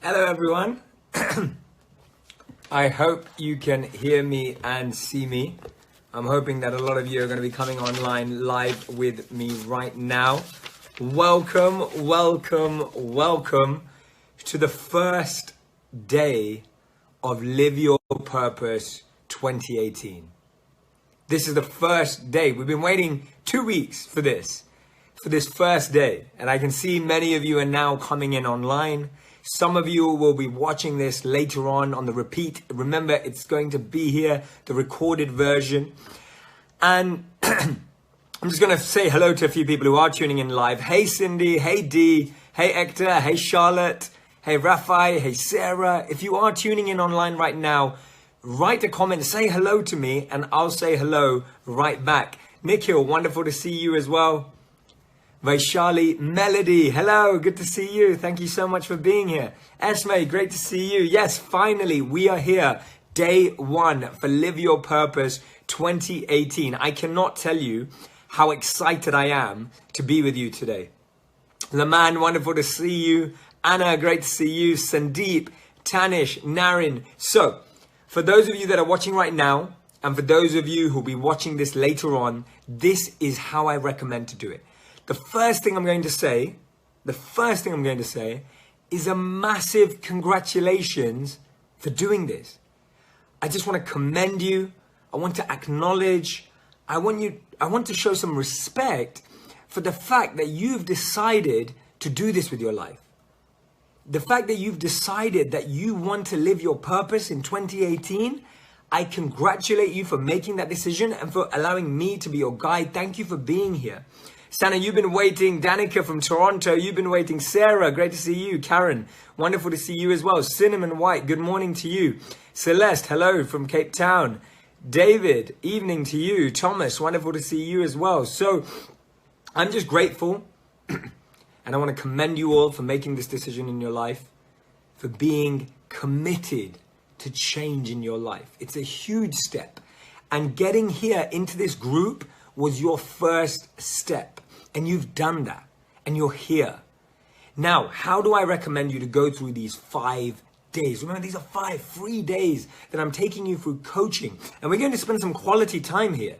Hello everyone. I hope you can hear me and see me. I'm hoping that a lot of you are going to be coming online live with me right now. Welcome to the first day of Live Your Purpose 2018. This is the first day. We've been waiting 2 weeks for this first day. And I can see many of you are now coming in online. Some of you will be watching this later on the repeat. Remember, it's going to be here, the recorded version. And I'm just going to say hello to a few people who are tuning in live. Hey, Cindy. Hey, Dee. Hey, Hector. Hey, Charlotte. Hey, Rafi. Hey, Sarah. If you are tuning in online right now, write a comment, say hello to me, and I'll say hello right back. Nikhil, wonderful to see you as well. Vaishali, Melody, hello, good to see you. Thank you so much for being here. Esme, great to see you. Yes, finally, we are here. Day one for Live Your Purpose 2018. I cannot tell you how excited I am to be with you today. Laman, wonderful to see you. Anna, great to see you. Sandeep, Tanish, Narin. So, for those of you that are watching right now, and for those of you who'll be watching this later on, this is how I recommend to do it. The first thing I'm going to say is a massive congratulations for doing this. I just want to commend you. I want to acknowledge. I want to show some respect for the fact that you've decided to do this with your life. The fact that you've decided that you want to live your purpose in 2018, I congratulate you for making that decision and for allowing me to be your guide. Thank you for being here. Santa, you've been waiting. Danica from Toronto, you've been waiting. Sarah, great to see you. Karen, wonderful to see you as well. Cinnamon White, good morning to you. Celeste, hello from Cape Town. David, evening to you. Thomas, wonderful to see you as well. So I'm just grateful. And I want to commend you all for making this decision in your life, for being committed to change in your life. It's a huge step. And getting here into this group was your first step. And you've done that. And you're here. Now, how do I recommend you to go through these 5 days? Remember, these are 5 free days that I'm taking you through coaching. And we're going to spend some quality time here.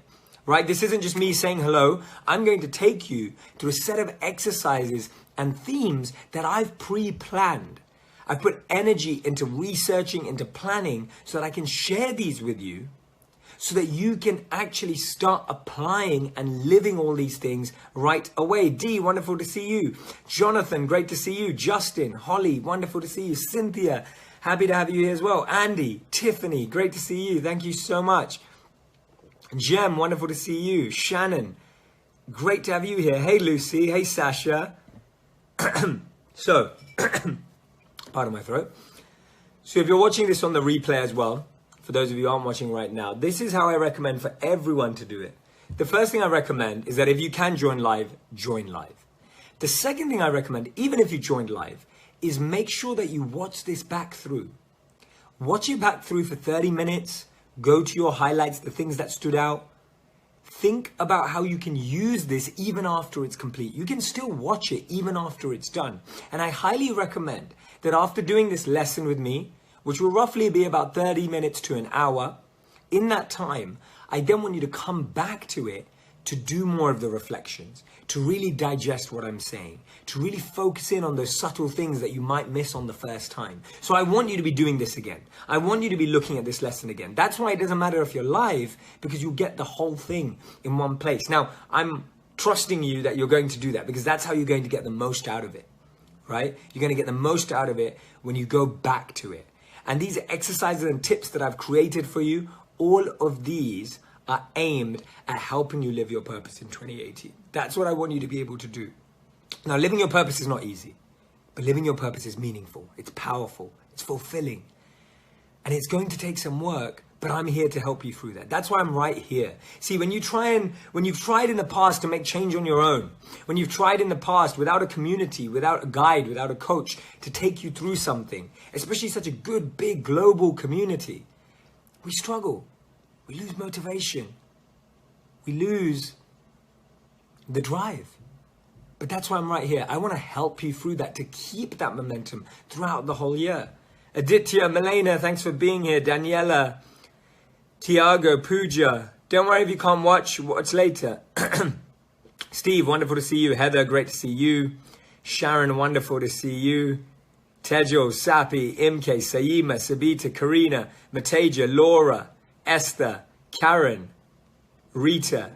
Right? This isn't just me saying hello. I'm going to take you through a set of exercises and themes that I've pre-planned. I've put energy into researching, into planning, so that I can share these with you, so that you can actually start applying and living all these things right away. Dee, wonderful to see you. Jonathan, great to see you. Justin, Holly, wonderful to see you. Cynthia, happy to have you here as well. Andy, Tiffany, great to see you. Thank you so much. Jem, wonderful to see you. Shannon, great to have you here. Hey, Lucy. Hey, Sasha. So, pardon my throat. So if you're watching this on the replay as well, for those of you who aren't watching right now, this is how I recommend for everyone to do it. The first thing I recommend is that if you can join live, join live. The second thing I recommend, even if you joined live, is make sure that you watch this back through. Watch it back through for 30 minutes. Go to your highlights, the things that stood out. Think about how you can use this even after it's complete. You can still watch it even after it's done. And I highly recommend that after doing this lesson with me, which will roughly be about 30 minutes to an hour, in that time, I then want you to come back to it to do more of the reflections, to really digest what I'm saying, to really focus in on those subtle things that you might miss on the first time. So I want you to be doing this again. I want you to be looking at this lesson again. That's why it doesn't matter if you're live, because you'll get the whole thing in one place. Now, I'm trusting you that you're going to do that, because that's how you're going to get the most out of it, right? You're going to get the most out of it when you go back to it. And these exercises and tips that I've created for you, all of these are aimed at helping you live your purpose in 2018. That's what I want you to be able to do. Now, living your purpose is not easy, but living your purpose is meaningful. It's powerful. It's fulfilling. And it's going to take some work, but I'm here to help you through that. That's why I'm right here. See, when you've tried in the past to make change on your own, when you've tried in the past without a community, without a guide, without a coach to take you through something, especially such a good, big, global community, we struggle. We lose motivation. We lose the drive. But that's why I'm right here. I want to help you through that, to keep that momentum throughout the whole year. Aditya, Milena, thanks for being here. Daniela, Tiago, Pooja. Don't worry if you can't watch later. Steve, wonderful to see you. Heather, great to see you. Sharon, wonderful to see you. Tejo, Sapi, Imke, Saima, Sabita, Karina, Mateja, Laura, Esther, Karen, Rita,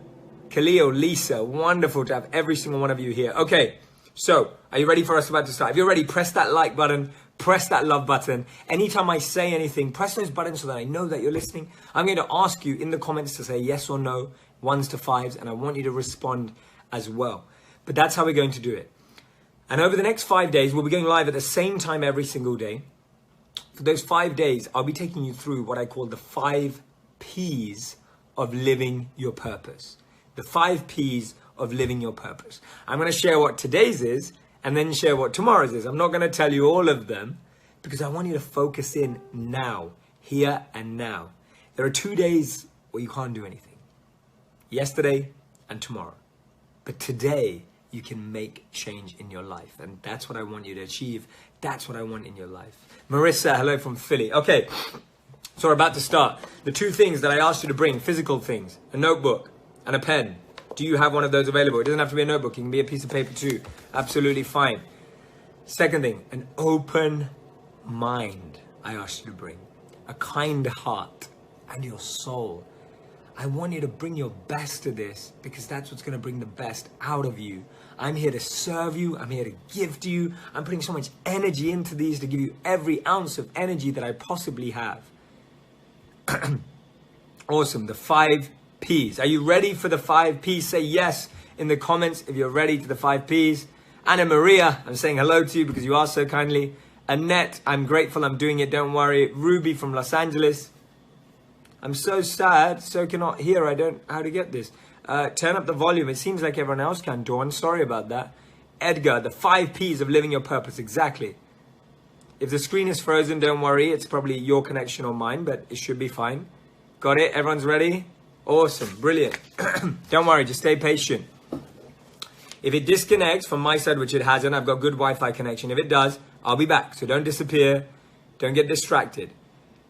Khalil, Lisa. Wonderful to have every single one of you here. Okay, so are you ready for us about to start? If you're ready, press that like button, press that love button. Anytime I say anything, press those buttons so that I know that you're listening. I'm going to ask you in the comments to say yes or no, 1s to 5s, and I want you to respond as well. But that's how we're going to do it. And over the next 5 days, we'll be going live at the same time every single day. For those 5 days, I'll be taking you through what I call the 5 P's of living your purpose. The 5 P's of living your purpose. I'm going to share what today's is and then share what tomorrow's is. I'm not going to tell you all of them because I want you to focus in now, here and now. There are 2 days where you can't do anything. Yesterday and tomorrow. But today, you can make change in your life. And that's what I want you to achieve. That's what I want in your life. Marissa, hello from Philly. Okay, so we're about to start. The 2 things that I asked you to bring, physical things, a notebook and a pen. Do you have one of those available? It doesn't have to be a notebook. It can be a piece of paper too. Absolutely fine. Second thing, an open mind I asked you to bring. A kind heart and your soul. I want you to bring your best to this because that's what's going to bring the best out of you. I'm here to serve you. I'm here to give to you. I'm putting so much energy into these to give you every ounce of energy that I possibly have. Awesome. The 5 P's. Are you ready for the 5 P's? Say yes in the comments if you're ready to the 5 P's. Anna Maria, I'm saying hello to you because you asked so kindly. Annette, I'm grateful I'm doing it. Don't worry. Ruby from Los Angeles. I'm so sad, so cannot hear. I don't know how to get this. Turn up the volume. It seems like everyone else can. Dawn, sorry about that. Edgar, the 5 P's of living your purpose. Exactly. If the screen is frozen, don't worry. It's probably your connection or mine, but it should be fine. Got it? Everyone's ready? Awesome. Brilliant. Don't worry. Just stay patient. If it disconnects from my side, which it hasn't, I've got good Wi-Fi connection. If it does, I'll be back. So don't disappear. Don't get distracted.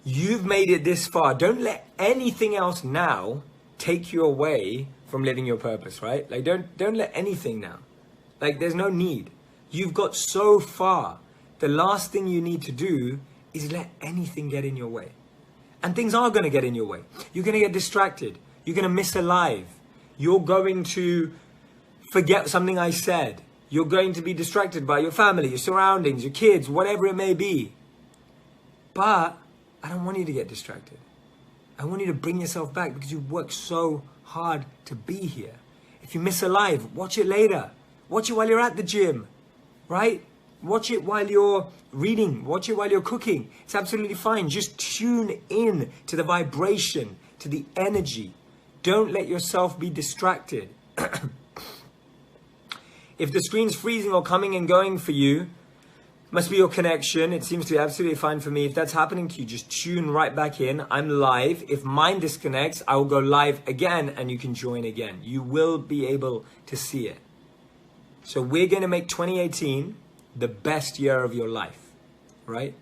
You've made it this far. Don't let anything else now take you away from living your purpose, right? Like don't let anything now. Like there's no need. You've got so far. The last thing you need to do is let anything get in your way. And things are going to get in your way. You're going to get distracted. You're going to miss a live. You're going to forget something I said. You're going to be distracted by your family, your surroundings, your kids, whatever it may be. But I don't want you to get distracted. I want you to bring yourself back because you've worked so hard to be here. If you miss a live, watch it later. Watch it while you're at the gym, right? Watch it while you're reading. Watch it while you're cooking. It's absolutely fine. Just tune in to the vibration, to the energy. Don't let yourself be distracted. If the screen's freezing or coming and going for you, must be your connection. It seems to be absolutely fine for me. If that's happening to you, just tune right back in. I'm live. If mine disconnects, I will go live again and you can join again. You will be able to see it. So we're going to make 2018 the best year of your life, right?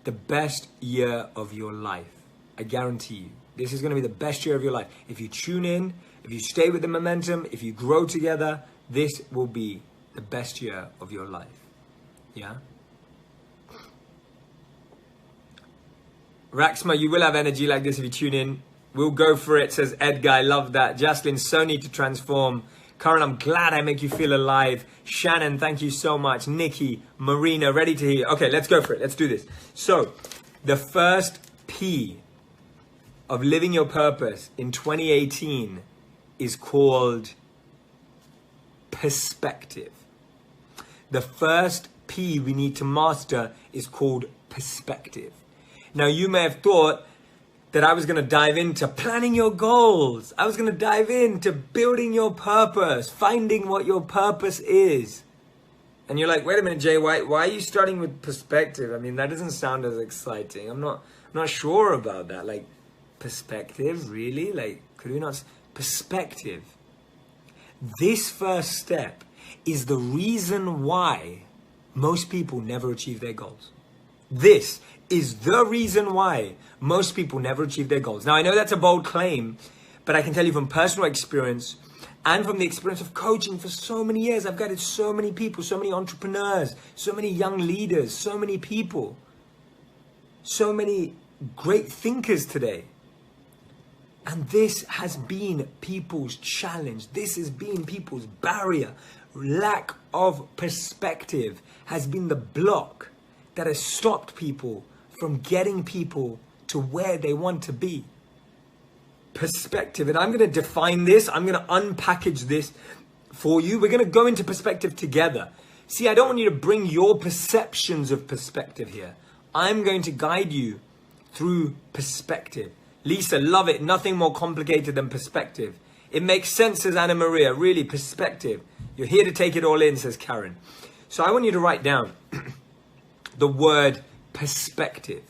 The best year of your life. I guarantee you. This is going to be the best year of your life. If you tune in, if you stay with the momentum, if you grow together, this will be the best year of your life. Yeah? Raxma, you will have energy like this if you tune in. We'll go for it, says Edgar. I love that. Jaslyn, so need to transform. Karen, I'm glad I make you feel alive. Shannon, thank you so much. Nikki, Marina, ready to hear. Okay, let's go for it. Let's do this. So, the first P of living your purpose in 2018 is called perspective. The first P we need to master is called perspective. Now, you may have thought that I was going to dive into planning your goals. I was going to dive into building your purpose, finding what your purpose is. And you're like, wait a minute, Jay, why are you starting with perspective? I mean, that doesn't sound as exciting. I'm not sure about that. Like, perspective, really? Like, could we not? Perspective. This first step is the reason why most people never achieve their goals. This is the reason why most people never achieve their goals. Now, I know that's a bold claim, but I can tell you from personal experience and from the experience of coaching for so many years, I've guided so many people, so many entrepreneurs, so many young leaders, so many people, so many great thinkers today. And this has been people's challenge. This has been people's barrier. Lack of perspective has been the block that has stopped people from getting people to where they want to be. Perspective. And I'm going to define this. I'm going to unpackage this for you. We're going to go into perspective together. See, I don't want you to bring your perceptions of perspective here. I'm going to guide you through perspective. Lisa, love it. Nothing more complicated than perspective. It makes sense, says Anna Maria. Really, perspective. You're here to take it all in, says Karen. So I want you to write down the word perspective.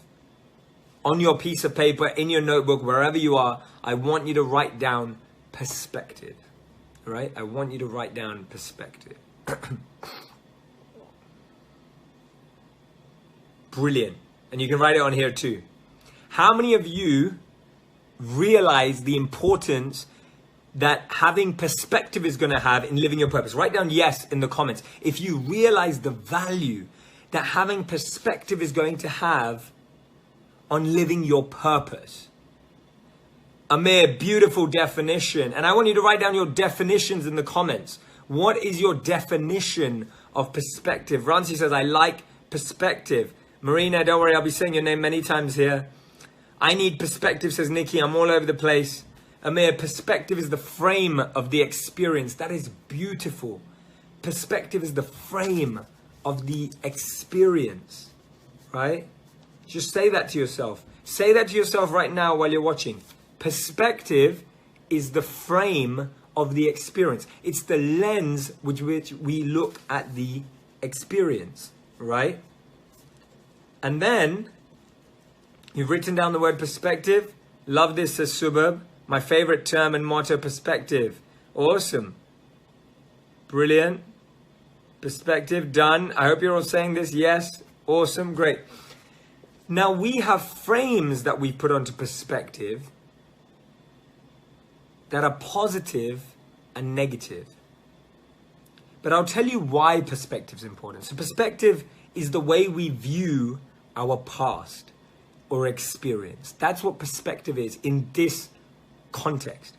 On your piece of paper, in your notebook, wherever you are, I want you to write down perspective. All right? I want you to write down perspective. Brilliant. And you can write it on here too. How many of you realize the importance that having perspective is going to have in living your purpose? Write down yes in the comments if you realize the value that having perspective is going to have on living your purpose. Amir, beautiful definition. And I want you to write down your definitions in the comments. What is your definition of perspective? Rancy says, I like perspective. Marina, don't worry, I'll be saying your name many times here. I need perspective, says Nikki. I'm all over the place. Amir, perspective is the frame of the experience. That is beautiful. Perspective is the frame of the experience, right? Just say that to yourself. Say that to yourself right now while you're watching. Perspective is the frame of the experience. It's the lens with which we look at the experience, right? And then you've written down the word perspective. Love this, says Subab. My favorite term and motto, perspective. Awesome. Brilliant. Perspective, done. I hope you're all saying this. Yes. Awesome. Great. Now we have frames that we put onto perspective that are positive and negative. But I'll tell you why perspective is important. So perspective is the way we view our past or experience. That's what perspective is in this context.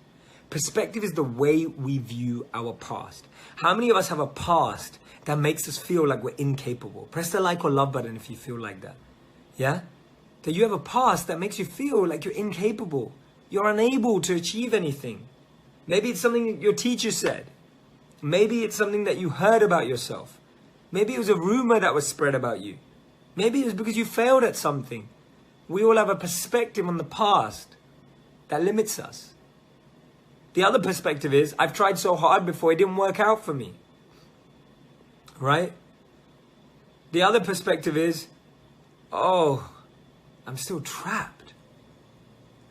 Perspective is the way we view our past. How many of us have a past that makes us feel like we're incapable? Press the like or love button if you feel like that. Yeah? That you have a past that makes you feel like you're incapable. You're unable to achieve anything. Maybe it's something your teacher said. Maybe it's something that you heard about yourself. Maybe it was a rumor that was spread about you. Maybe it was because you failed at something. We all have a perspective on the past that limits us. The other perspective is, I've tried so hard before, it didn't work out for me. Right? The other perspective is, oh, I'm still trapped.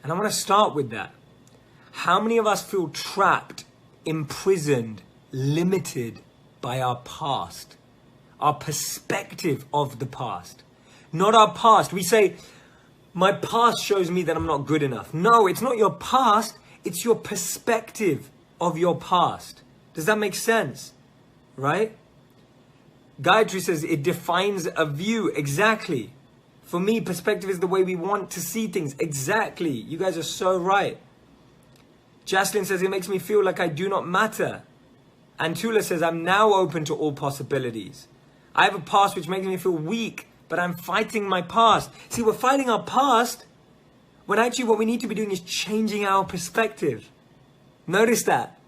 And I want to start with that. How many of us feel trapped, imprisoned, limited by our past? Our perspective of the past. Not our past. We say, my past shows me that I'm not good enough. No, it's not your past. It's your perspective of your past. Does that make sense? Right? Gayatri says it defines a view. Exactly. For me, perspective is the way we want to see things. Exactly. You guys are so right. Jaslyn says it makes me feel like I do not matter. And Tula says I'm now open to all possibilities. I have a past which makes me feel weak, but I'm fighting my past. See, we're fighting our past when actually what we need to be doing is changing our perspective. Notice that.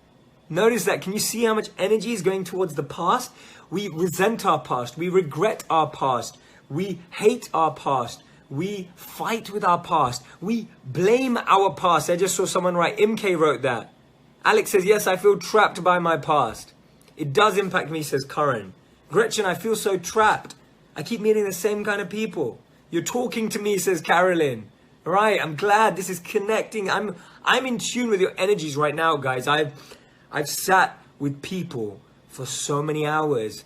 Notice that. Can you see how much energy is going towards the past? We resent our past. We regret our past. We hate our past. We fight with our past. We blame our past. I just saw someone write, MK wrote that. Alex says, yes, I feel trapped by my past. It does impact me, says Karen. Gretchen, I feel so trapped. I keep meeting the same kind of people. You're talking to me, says Carolyn. All right, I'm glad this is connecting. I'm in tune with your energies right now, guys. I've sat with people for so many hours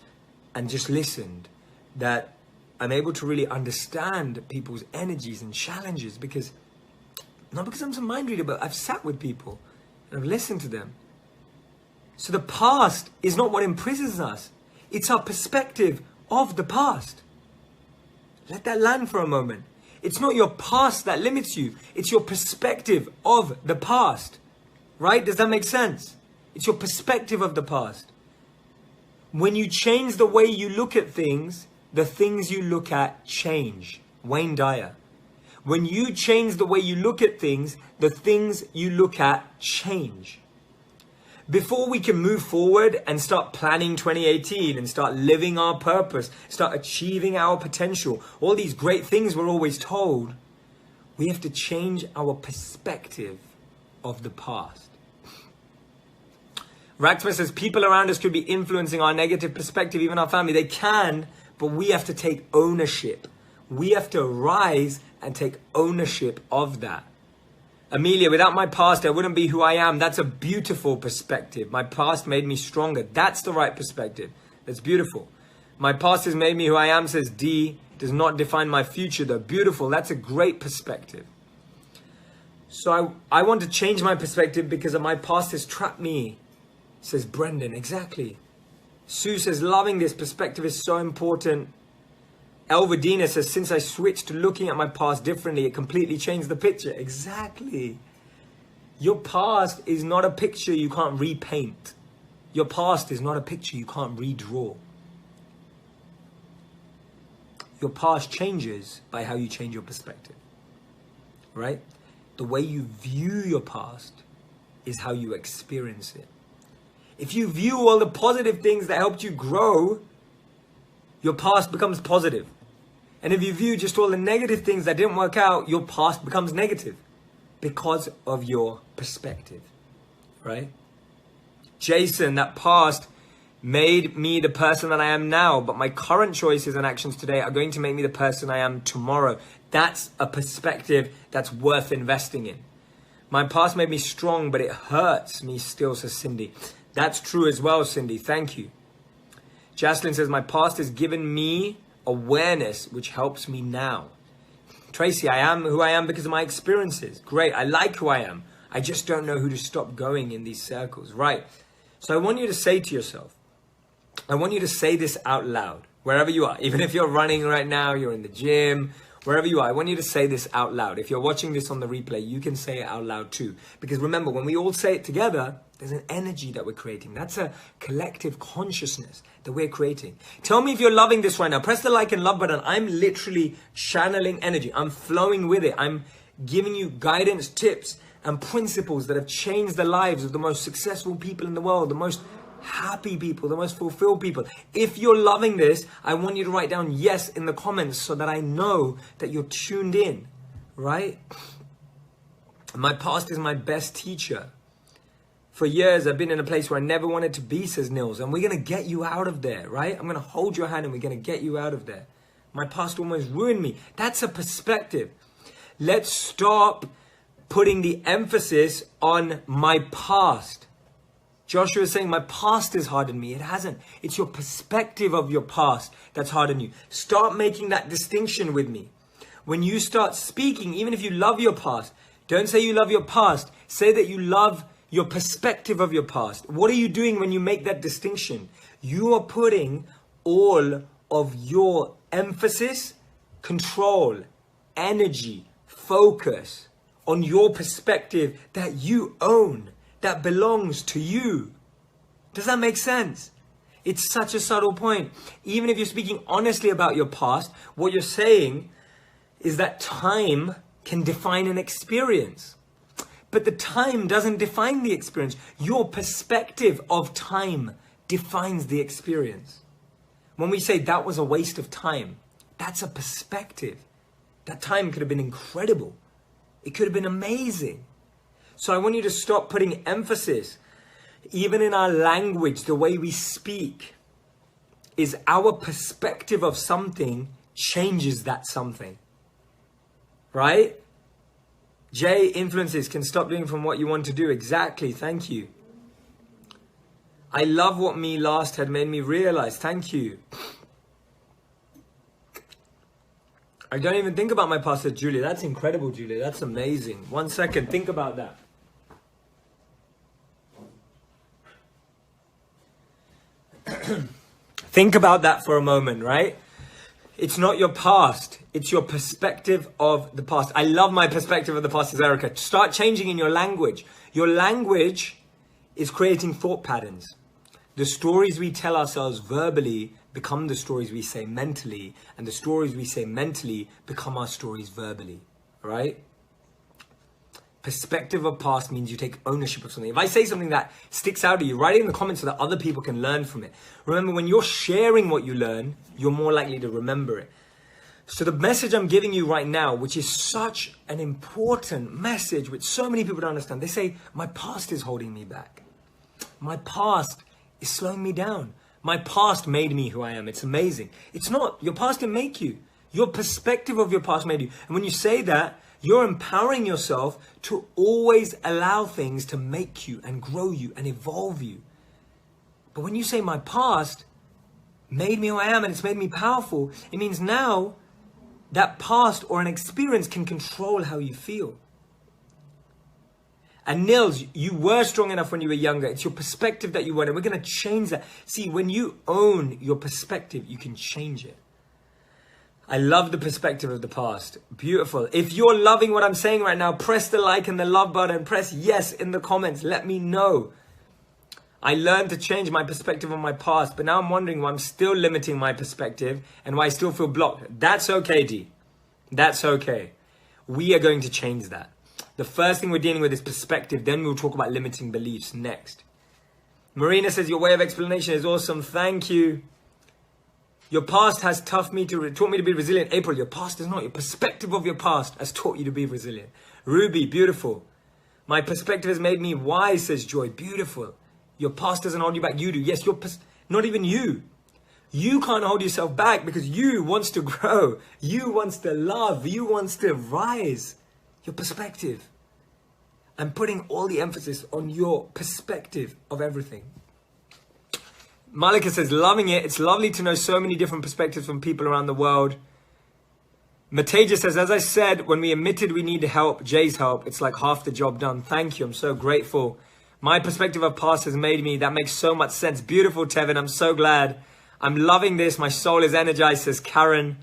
and just listened that I'm able to really understand people's energies and challenges, because not because I'm some mind reader, but I've sat with people and I've listened to them. So the past is not what imprisons us. It's our perspective of the past. Let that land for a moment. It's not your past that limits you. It's your perspective of the past. Right? Does that make sense? It's your perspective of the past. When you change the way you look at things, the things you look at change. Wayne Dyer. When you change the way you look at things, the things you look at change. Before we can move forward and start planning 2018 and start living our purpose, start achieving our potential, all these great things we're always told, we have to change our perspective of the past. Raxma says, people around us could be influencing our negative perspective, even our family. They can, but we have to take ownership. We have to rise and take ownership of that. Amelia, without my past, I wouldn't be who I am. That's a beautiful perspective. My past made me stronger. That's the right perspective. That's beautiful. My past has made me who I am, says D. Does not define my future, though. Beautiful. That's a great perspective. So I want to change my perspective because my past has trapped me, says Brendan. Exactly. Sue says, loving this perspective is so important. Elvadina says, since I switched to looking at my past differently, it completely changed the picture. Exactly. Your past is not a picture you can't repaint. Your past is not a picture you can't redraw. Your past changes by how you change your perspective. Right? The way you view your past is how you experience it. If you view all the positive things that helped you grow, your past becomes positive. And if you view just all the negative things that didn't work out, your past becomes negative because of your perspective, right? Jason, that past made me the person that I am now, but my current choices and actions today are going to make me the person I am tomorrow. That's a perspective that's worth investing in. My past made me strong, but it hurts me still, says Cindy. That's true as well, Cindy. Thank you. Jaslyn says, my past has given me awareness, which helps me now. Tracy, I am who I am because of my experiences. Great. I like who I am. I just don't know who to stop going in these circles. Right. So I want you to say to yourself, I want you to say this out loud, wherever you are. Even if you're running right now, you're in the gym, wherever you are, I want you to say this out loud. If you're watching this on the replay, you can say it out loud too. Because remember, when we all say it together, there's an energy that we're creating. That's a collective consciousness that we're creating. Tell me if you're loving this right now. Press the like and love button. I'm literally channeling energy. I'm flowing with it. I'm giving you guidance, tips, and principles that have changed the lives of the most successful people in the world, the most happy people, the most fulfilled people. If you're loving this, I want you to write down yes in the comments so that I know that you're tuned in, right? My past is my best teacher. For years, I've been in a place where I never wanted to be, says Nils, and we're going to get you out of there, right? I'm going to hold your hand and we're going to get you out of there. My past almost ruined me. That's a perspective. Let's stop putting the emphasis on my past. Joshua is saying, my past has hardened me. It hasn't. It's your perspective of your past that's hardened you. Start making that distinction with me. When you start speaking, even if you love your past, don't say you love your past. Say that you love your perspective of your past. What are you doing when you make that distinction? You are putting all of your emphasis, control, energy, focus on your perspective that you own, that belongs to you. Does that make sense? It's such a subtle point. Even if you're speaking honestly about your past, what you're saying is that time can define an experience. But the time doesn't define the experience. Your perspective of time defines the experience. When we say that was a waste of time, that's a perspective. That time could have been incredible. It could have been amazing. So I want you to stop putting emphasis, even in our language, the way we speak, is our perspective of something changes that something. Right? J, influences can stop doing from what you want to do. Exactly. Thank you. I love what me last had made me realize. Thank you. I don't even think about my past, said Julia. That's incredible, Julia. That's amazing. 1 second. Think about that. Think about that for a moment, right? It's not your past. It's your perspective of the past. I love my perspective of the past, says Erica. Start changing in your language. Your language is creating thought patterns. The stories we tell ourselves verbally become the stories we say mentally, and the stories we say mentally become our stories verbally, right? Perspective of past means you take ownership of something. If I say something that sticks out to you, write it in the comments so that other people can learn from it. Remember, when you're sharing what you learn, you're more likely to remember it. So the message I'm giving you right now, which is such an important message, which so many people don't understand. They say, my past is holding me back. My past is slowing me down. My past made me who I am. It's amazing. It's not. Your past didn't make you. Your perspective of your past made you. And when you say that, you're empowering yourself to always allow things to make you and grow you and evolve you. But when you say my past made me who I am and it's made me powerful, it means now that past or an experience can control how you feel. And Nils, you were strong enough when you were younger. It's your perspective that you want, and we're going to change that. See, when you own your perspective, you can change it. I love the perspective of the past. Beautiful. If you're loving what I'm saying right now, press the like and the love button. Press yes in the comments. Let me know. I learned to change my perspective on my past, but now I'm wondering why I'm still limiting my perspective and why I still feel blocked. That's okay, D. That's okay. We are going to change that. The first thing we're dealing with is perspective. Then we'll talk about limiting beliefs next. Marina says, your way of explanation is awesome. Thank you. Your past has taught me to be resilient. April, your past is not. Your perspective of your past has taught you to be resilient. Ruby, beautiful. My perspective has made me wise, says Joy. Beautiful. Your past doesn't hold you back. You do. Yes, not even you. You can't hold yourself back because you wants to grow. You wants to love. You wants to rise. Your perspective. I'm putting all the emphasis on your perspective of everything. Malika says, loving it. It's lovely to know so many different perspectives from people around the world. Mataja says, as I said, when we admitted we need help, Jay's help, it's like half the job done. Thank you. I'm so grateful. My perspective of past has made me. That makes so much sense. Beautiful, Tevin. I'm so glad. I'm loving this. My soul is energized, says Karen.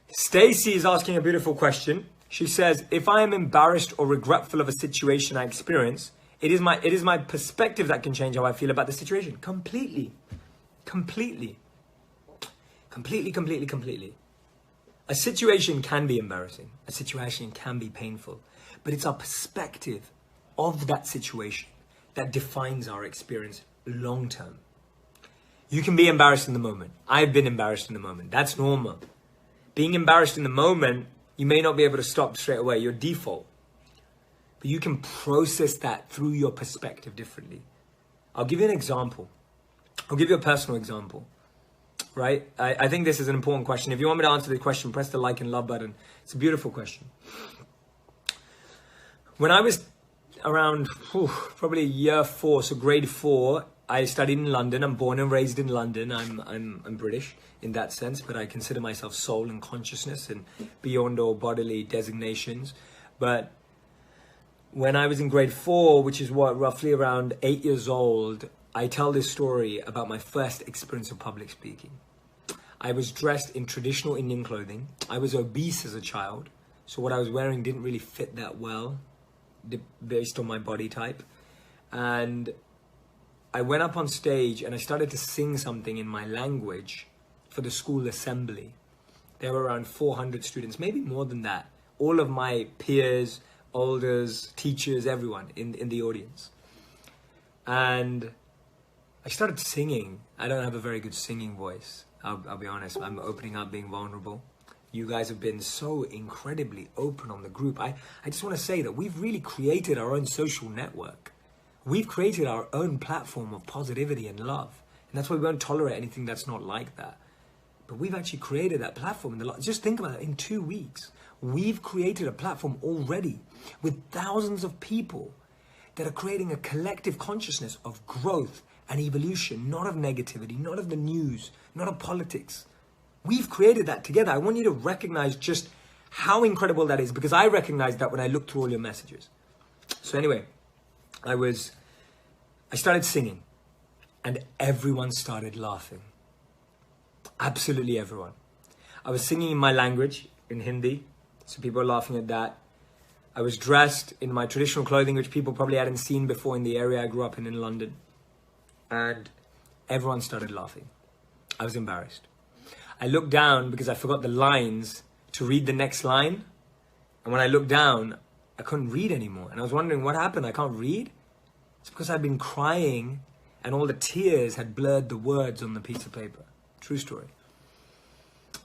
Stacy is asking a beautiful question. She says, if I am embarrassed or regretful of a situation I experience, it is my perspective that can change how I feel about the situation. Completely. A situation can be embarrassing. A situation can be painful. But it's our perspective of that situation that defines our experience long term. You can be embarrassed in the moment. I've been embarrassed in the moment. That's normal. Being embarrassed in the moment, you may not be able to stop straight away, your default. But you can process that through your perspective differently. I'll give you an example. I'll give you a personal example, right? I think this is an important question. If you want me to answer the question, press the like and love button. It's a beautiful question. When I was around probably year 4, so grade 4, I studied in London. I'm born and raised in London. I'm British in that sense, but I consider myself soul and consciousness and beyond all bodily designations. But when I was in grade 4, which is roughly around 8 years old, I tell this story about my first experience of public speaking. I was dressed in traditional Indian clothing. I was obese as a child, so what I was wearing didn't really fit that well based on my body type. And I went up on stage and I started to sing something in my language for the school assembly. There were around 400 students, maybe more than that. All of my peers, elders, teachers, everyone in the audience. And I started singing. I don't have a very good singing voice. I'll be honest. I'm opening up, being vulnerable. You guys have been so incredibly open on the group. I just want to say that we've really created our own social network. We've created our own platform of positivity and love. And that's why we won't tolerate anything that's not like that. But we've actually created that platform. Just think about it. In 2 weeks, we've created a platform already with thousands of people that are creating a collective consciousness of growth and evolution, not of negativity, not of the news, not of politics. We've created that together. I want you to recognize just how incredible that is, because I recognized that when I looked through all your messages. So anyway, I started singing and everyone started laughing. Absolutely everyone. I was singing in my language, in Hindi, so people were laughing at that. I was dressed in my traditional clothing, which people probably hadn't seen before in the area I grew up in London. And everyone started laughing. I was embarrassed. I looked down because I forgot the lines to read the next line. And when I looked down, I couldn't read anymore. And I was wondering what happened. I can't read. It's because I'd been crying and all the tears had blurred the words on the piece of paper. True story.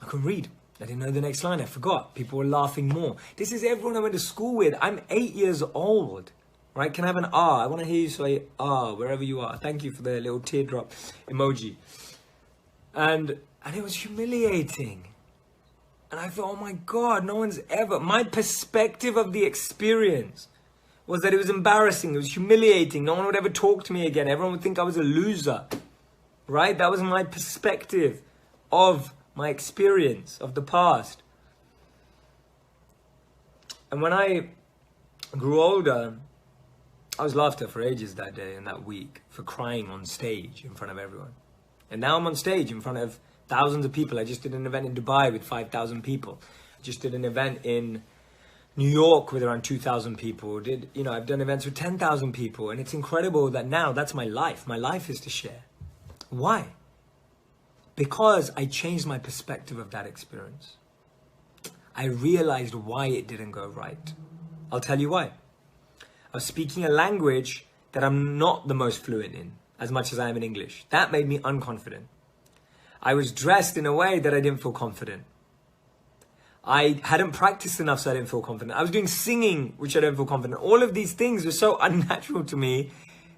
I couldn't read. I didn't know the next line. I forgot. People were laughing more. This is everyone I went to school with. I'm 8 years old. Right? Can I have an I want to hear you say wherever you are. Thank you for the little teardrop emoji. And it was humiliating. And I thought, oh my God, no one's ever... My perspective of the experience was that it was embarrassing. It was humiliating. No one would ever talk to me again. Everyone would think I was a loser. Right? That was my perspective of my experience of the past. And when I grew older, I was laughed at for ages that day and that week for crying on stage in front of everyone. And now I'm on stage in front of thousands of people. I just did an event in Dubai with 5,000 people. I just did an event in New York with around 2,000 people. I've done events with 10,000 people. And it's incredible that now that's my life. My life is to share. Why? Because I changed my perspective of that experience. I realized why it didn't go right. I'll tell you why. I was speaking a language that I'm not the most fluent in, as much as I am in English. That made me unconfident. I was dressed in a way that I didn't feel confident. I hadn't practiced enough, so I didn't feel confident. I was doing singing, which I don't feel confident. All of these things were so unnatural to me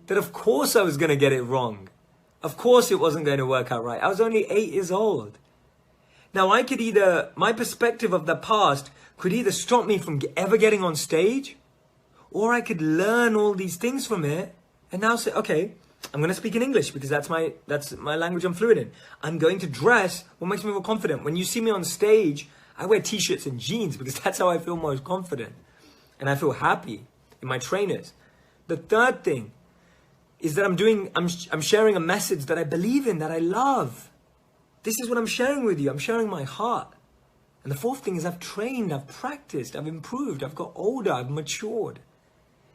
that of course I was going to get it wrong. Of course it wasn't going to work out right. I was only 8 years old. Now my perspective of the past could either stop me from ever getting on stage, or I could learn all these things from it and now say, okay, I'm going to speak in English because that's my language I'm fluent in. I'm going to dress what makes me feel confident. When you see me on stage, I wear t-shirts and jeans because that's how I feel most confident. And I feel happy in my trainers. The third thing is that I'm sharing a message that I believe in, that I love. This is what I'm sharing with you. I'm sharing my heart. And the fourth thing is I've trained, I've practiced, I've improved, I've got older, I've matured.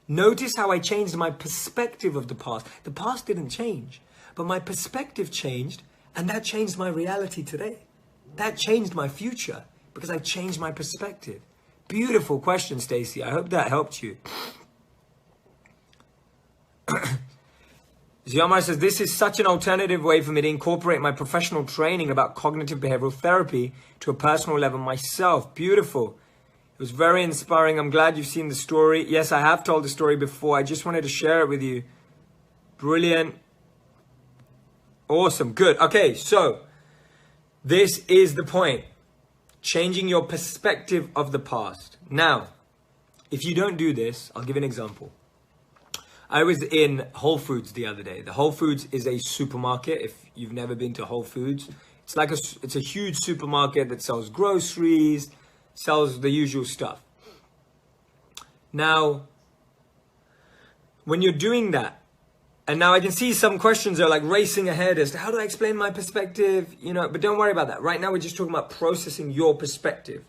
Notice how I changed my perspective of the past. The past didn't change, but my perspective changed, and that changed my reality today. That changed my future because I changed my perspective. Beautiful question, Stacy. I hope that helped you. Ziamar says, this is such an alternative way for me to incorporate my professional training about cognitive behavioral therapy to a personal level myself. Beautiful. It was very inspiring. I'm glad you've seen the story. Yes, I have told the story before. I just wanted to share it with you. Brilliant. Awesome. Good. Okay, so this is the point. Changing your perspective of the past. Now, if you don't do this, I'll give an example. I was in Whole Foods the other day. The Whole Foods is a supermarket. If you've never been to Whole Foods, it's a huge supermarket that sells groceries, sells the usual stuff. Now, when you're doing that, and now I can see some questions are like racing ahead as to how do I explain my perspective, but don't worry about that. Right now, we're just talking about processing your perspective,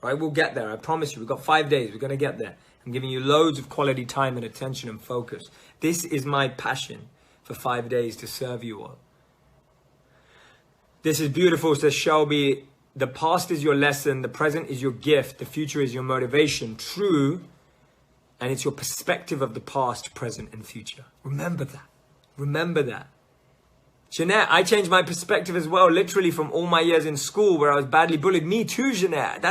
right? We'll get there. I promise you, we've got 5 days. We're going to get there. I'm giving you loads of quality time and attention and focus. This is my passion for 5 days to serve you all. This is beautiful, says Shelby. The past is your lesson. The present is your gift. The future is your motivation. True. And it's your perspective of the past, present, and future. Remember that. Remember that. Jeanette, I changed my perspective as well, literally from all my years in school where I was badly bullied. Me too, Jeanette.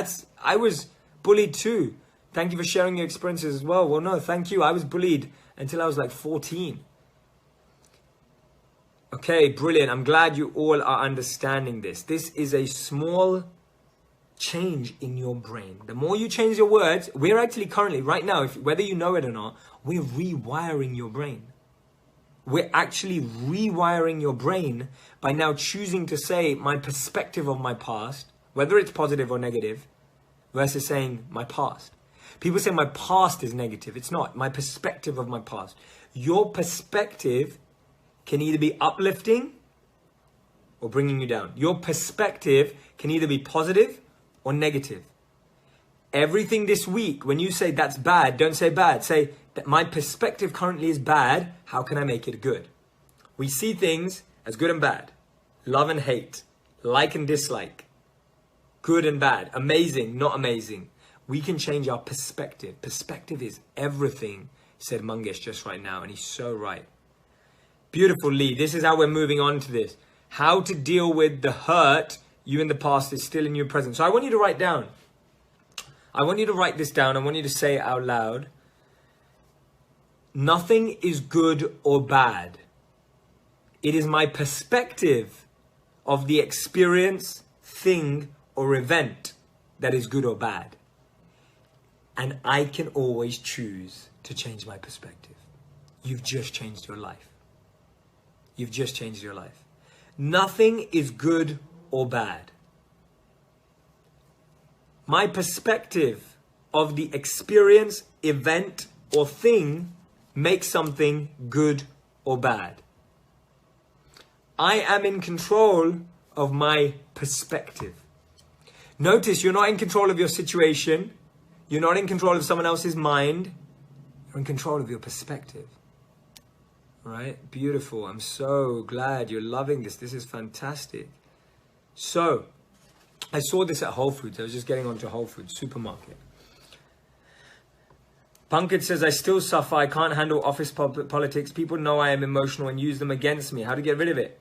I was bullied too. Thank you for sharing your experiences as well. Well, no, thank you. I was bullied until I was like 14. Okay, brilliant. I'm glad you all are understanding this. This is a small change in your brain. The more you change your words, we're actually currently, right now, whether you know it or not, we're rewiring your brain. We're actually rewiring your brain by now choosing to say my perspective of my past, whether it's positive or negative, versus saying my past. People say my past is negative. It's not. My perspective of my past. Your perspective can either be uplifting or bringing you down. Your perspective can either be positive or negative. Everything this week, when you say that's bad, don't say bad. Say that my perspective currently is bad. How can I make it good? We see things as good and bad, love and hate, like and dislike, good and bad, amazing, not amazing. We can change our perspective. Perspective is everything, said Mangesh just right now, and he's so right. Beautiful, Lee. This is how we're moving on to this. How to deal with the hurt you in the past is still in your present. So I want you to write down. I want you to write this down. I want you to say it out loud. Nothing is good or bad. It is my perspective of the experience, thing, or event that is good or bad. And I can always choose to change my perspective. You've just changed your life. You've just changed your life. Nothing is good or bad. My perspective of the experience, event, or thing makes something good or bad. I am in control of my perspective. Notice you're not in control of your situation. You're not in control of someone else's mind. You're in control of your perspective. Right? Beautiful. I'm so glad you're loving this. This is fantastic. So, I saw this at Whole Foods. I was just getting onto Whole Foods supermarket. Pankaj says, I still suffer. I can't handle office politics. People know I am emotional and use them against me. How to get rid of it?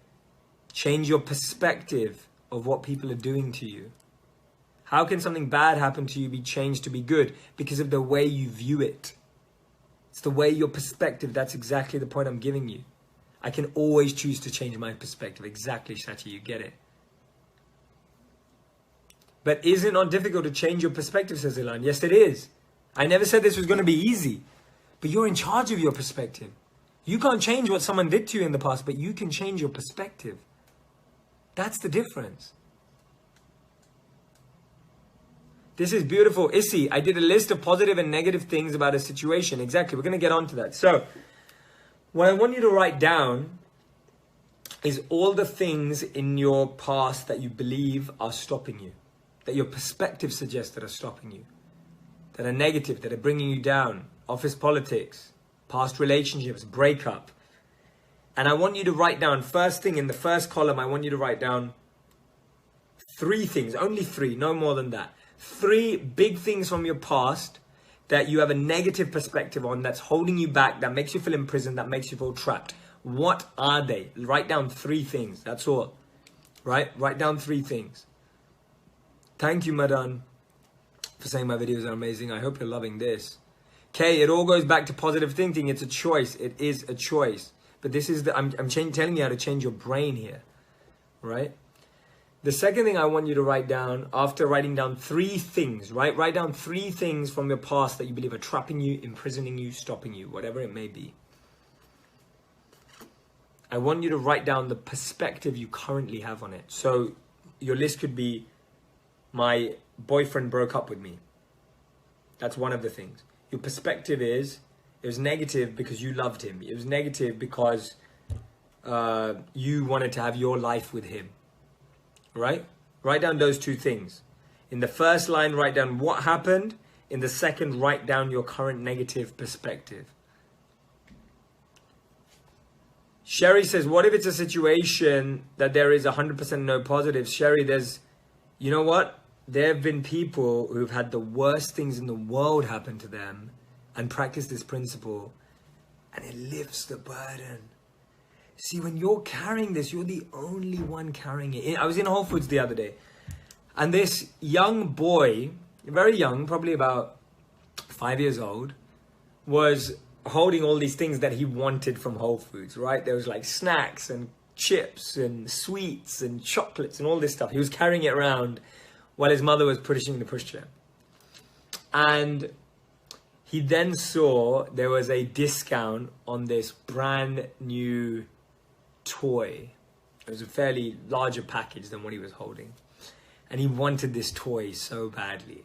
Change your perspective of what people are doing to you. How can something bad happen to you be changed to be good? Because of the way you view it. It's the way your perspective. That's exactly the point I'm giving you. I can always choose to change my perspective. Exactly, Shetty, you get it. But is it not difficult to change your perspective, says Ilan? Yes, it is. I never said this was going to be easy. But you're in charge of your perspective. You can't change what someone did to you in the past, but you can change your perspective. That's the difference. This is beautiful. Issy, I did a list of positive and negative things about a situation. Exactly. We're going to get onto that. So, what I want you to write down is all the things in your past that you believe are stopping you, that your perspective suggests that are stopping you, that are negative, that are bringing you down. Office politics, past relationships, breakup. And I want you to write down, first thing in the first column, I want you to write down 3 things, only 3, no more than that. 3 big things from your past that you have a negative perspective on, that's holding you back, that makes you feel imprisoned, that makes you feel trapped. What are they? Write down 3 things, that's all. Right? Write down 3 things. Thank you, Madan, for saying my videos are amazing. I hope you're loving this. Okay, it all goes back to positive thinking. It's a choice. It is a choice. But this is the, I'm telling you how to change your brain here, right? The second thing I want you to write down, after writing down 3 things, right? Write down 3 things from your past that you believe are trapping you, imprisoning you, stopping you, whatever it may be. I want you to write down the perspective you currently have on it. So your list could be, my boyfriend broke up with me. That's one of the things. Your perspective is, it was negative because you loved him. It was negative because you wanted to have your life with him. Right? Write down those 2 things. In the first line, write down what happened. In the second, write down your current negative perspective. Sherry says, what if it's a situation that there is 100% no positives? Sherry, you know what? There have been people who've had the worst things in the world happen to them and practice this principle, and it lifts the burden. See, when you're carrying this, you're the only one carrying it. I was in Whole Foods the other day, and this young boy, very young, probably about 5 years old, was holding all these things that he wanted from Whole Foods, right? There was like snacks and chips and sweets and chocolates and all this stuff. He was carrying it around while his mother was pushing the pushchair. And he then saw there was a discount on this brand new toy. It was a fairly larger package than what he was holding. And he wanted this toy so badly.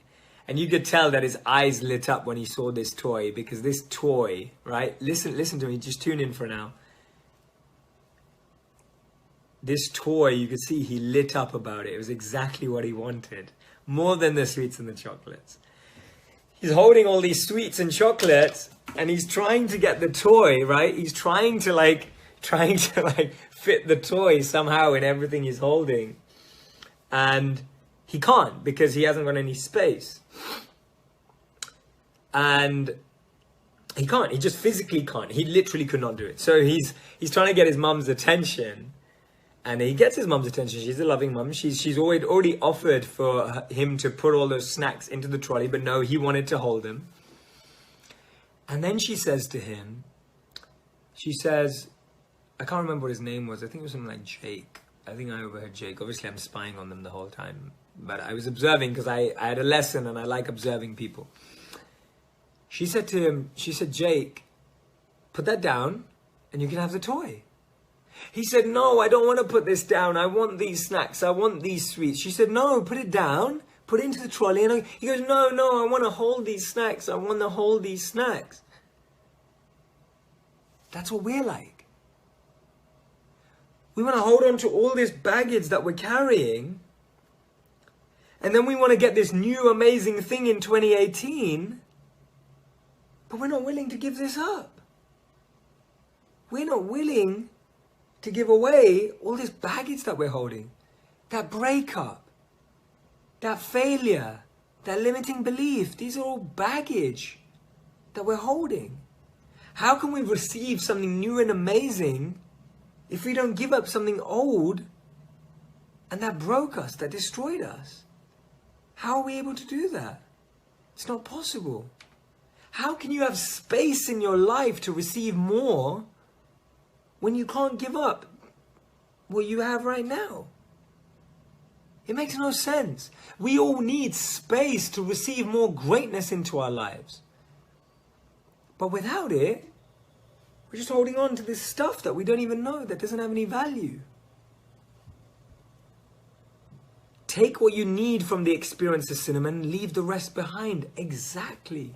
And you could tell that his eyes lit up when he saw this toy, because this toy, right? Listen to me, just tune in for now. This toy, you could see he lit up about it. It was exactly what he wanted. More than the sweets and the chocolates. He's holding all these sweets and chocolates and he's trying to get the toy, right? He's trying to fit the toy somehow in everything he's holding. And he can't, because he hasn't got any space. And he can't, he just physically can't. He literally could not do it. So he's trying to get his mum's attention. And he gets his mum's attention. She's a loving mum. She's already offered for him to put all those snacks into the trolley, but no, he wanted to hold them. And then she says to him, she says, I can't remember what his name was. I think it was something like Jake. I think I overheard Jake. Obviously, I'm spying on them the whole time. But I was observing because I had a lesson and I like observing people. She said to him, she said, Jake, put that down and you can have the toy. He said, no, I don't want to put this down. I want these snacks. I want these sweets. She said, no, put it down. Put it into the trolley. And he goes, no, I want to hold these snacks. I want to hold these snacks. That's what we're like. We want to hold on to all this baggage that we're carrying. And then we want to get this new amazing thing in 2018. But we're not willing to give this up. We're not willing to give away all this baggage that we're holding. That breakup, that failure, that limiting belief. These are all baggage that we're holding. How can we receive something new and amazing if we don't give up something old and that broke us, that destroyed us? How are we able to do that? It's not possible. How can you have space in your life to receive more when you can't give up what you have right now? It makes no sense. We all need space to receive more greatness into our lives. But without it, we're just holding on to this stuff that we don't even know, that doesn't have any value. Take what you need from the experience of cinnamon, leave the rest behind. Exactly.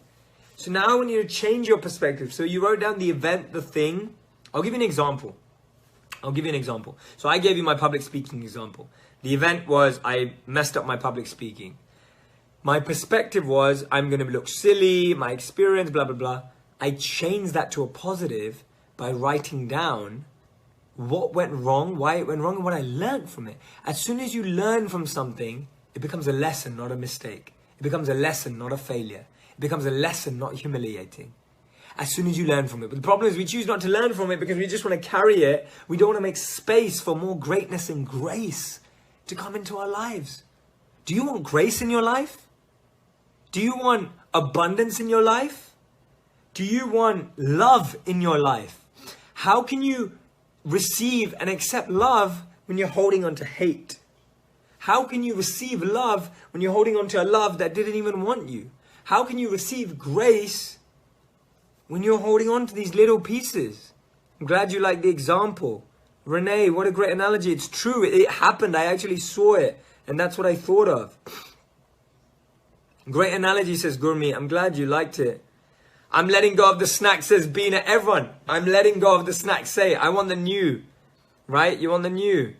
So now I want you to change your perspective. So you wrote down the event, the thing. I'll give you an example. So I gave you my public speaking example. The event was I messed up my public speaking. My perspective was I'm going to look silly, my experience, blah, blah, blah. I changed that to a positive by writing down what went wrong, why it went wrong, and what I learned from it. As soon as you learn from something, it becomes a lesson, not a mistake. It becomes a lesson, not a failure. It becomes a lesson, not humiliating. As soon as you learn from it. But the problem is we choose not to learn from it because we just want to carry it. We don't want to make space for more greatness and grace to come into our lives. Do you want grace in your life? Do you want abundance in your life? Do you want love in your life? How can you receive and accept love when you're holding on to hate? How can you receive love when you're holding on to a love that didn't even want you? How can you receive grace when you're holding on to these little pieces? I'm glad you like the example. Renee, what a great analogy. It's true. It happened. I actually saw it. And that's what I thought of. Great analogy, says Gurmeet. I'm glad you liked it. I'm letting go of the snacks, says Bina. Everyone, I'm letting go of the snacks. Say, I want the new. Right? You want the new.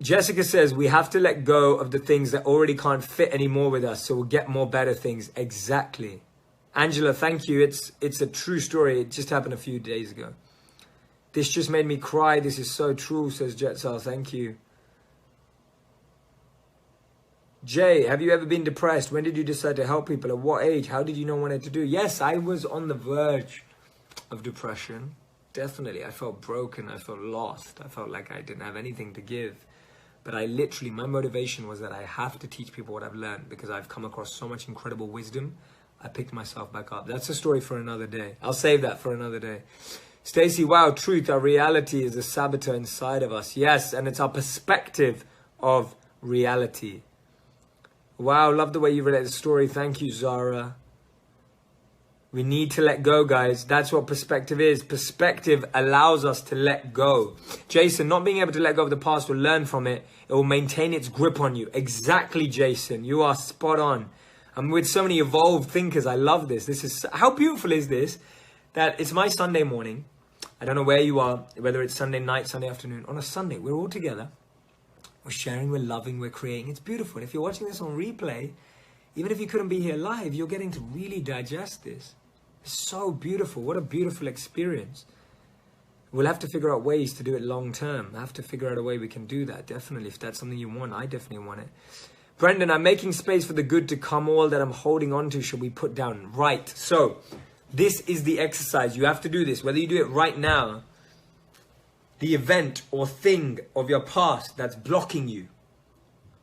Jessica says, we have to let go of the things that already can't fit anymore with us. So we'll get more better things. Exactly. Angela, thank you. It's a true story. It just happened a few days ago. This just made me cry. This is so true, says Jetsal. Thank you. Jay, have you ever been depressed? When did you decide to help people? At what age? How did you know what to do? Yes, I was on the verge of depression. Definitely. I felt broken. I felt lost. I felt like I didn't have anything to give. But my motivation was that I have to teach people what I've learned because I've come across so much incredible wisdom. I picked myself back up. That's a story for another day. I'll save that for another day. Stacy, wow, truth, our reality is a saboteur inside of us. Yes, and it's our perspective of reality. Wow, love the way you relate the story. Thank you, Zara. We need to let go, guys. That's what perspective is. Perspective allows us to let go. Jason, not being able to let go of the past will learn from it. It will maintain its grip on you. Exactly, Jason. You are spot on. I'm with so many evolved thinkers. I love this. This is, how beautiful is this? That it's my Sunday morning. I don't know where you are, whether it's Sunday night, Sunday afternoon. On a Sunday, we're all together. We're sharing, we're loving, we're creating. It's beautiful. And if you're watching this on replay, even if you couldn't be here live, you're getting to really digest this. It's so beautiful. What a beautiful experience. We'll have to figure out ways to do it long term. I have to figure out a way we can do that. Definitely. If that's something you want, I definitely want it. Brendan, I'm making space for the good to come. All that I'm holding on to should be put down. Right. So this is the exercise. You have to do this. Whether you do it right now, the event or thing of your past that's blocking you.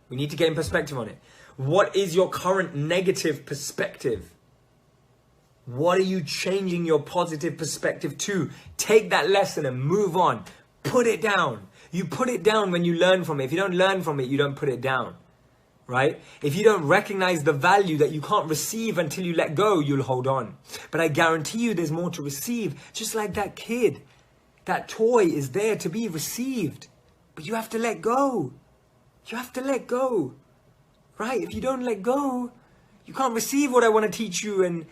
We need to gain perspective on it. What is your current negative perspective? What are you changing your positive perspective to? Take that lesson and move on. Put it down. You put it down when you learn from it. If you don't learn from it, you don't put it down. Right? If you don't recognize the value that you can't receive until you let go, you'll hold on. But I guarantee you there's more to receive. Just like that kid. That toy is there to be received. But you have to let go. You have to let go. Right? If you don't let go, you can't receive what I want to teach you. And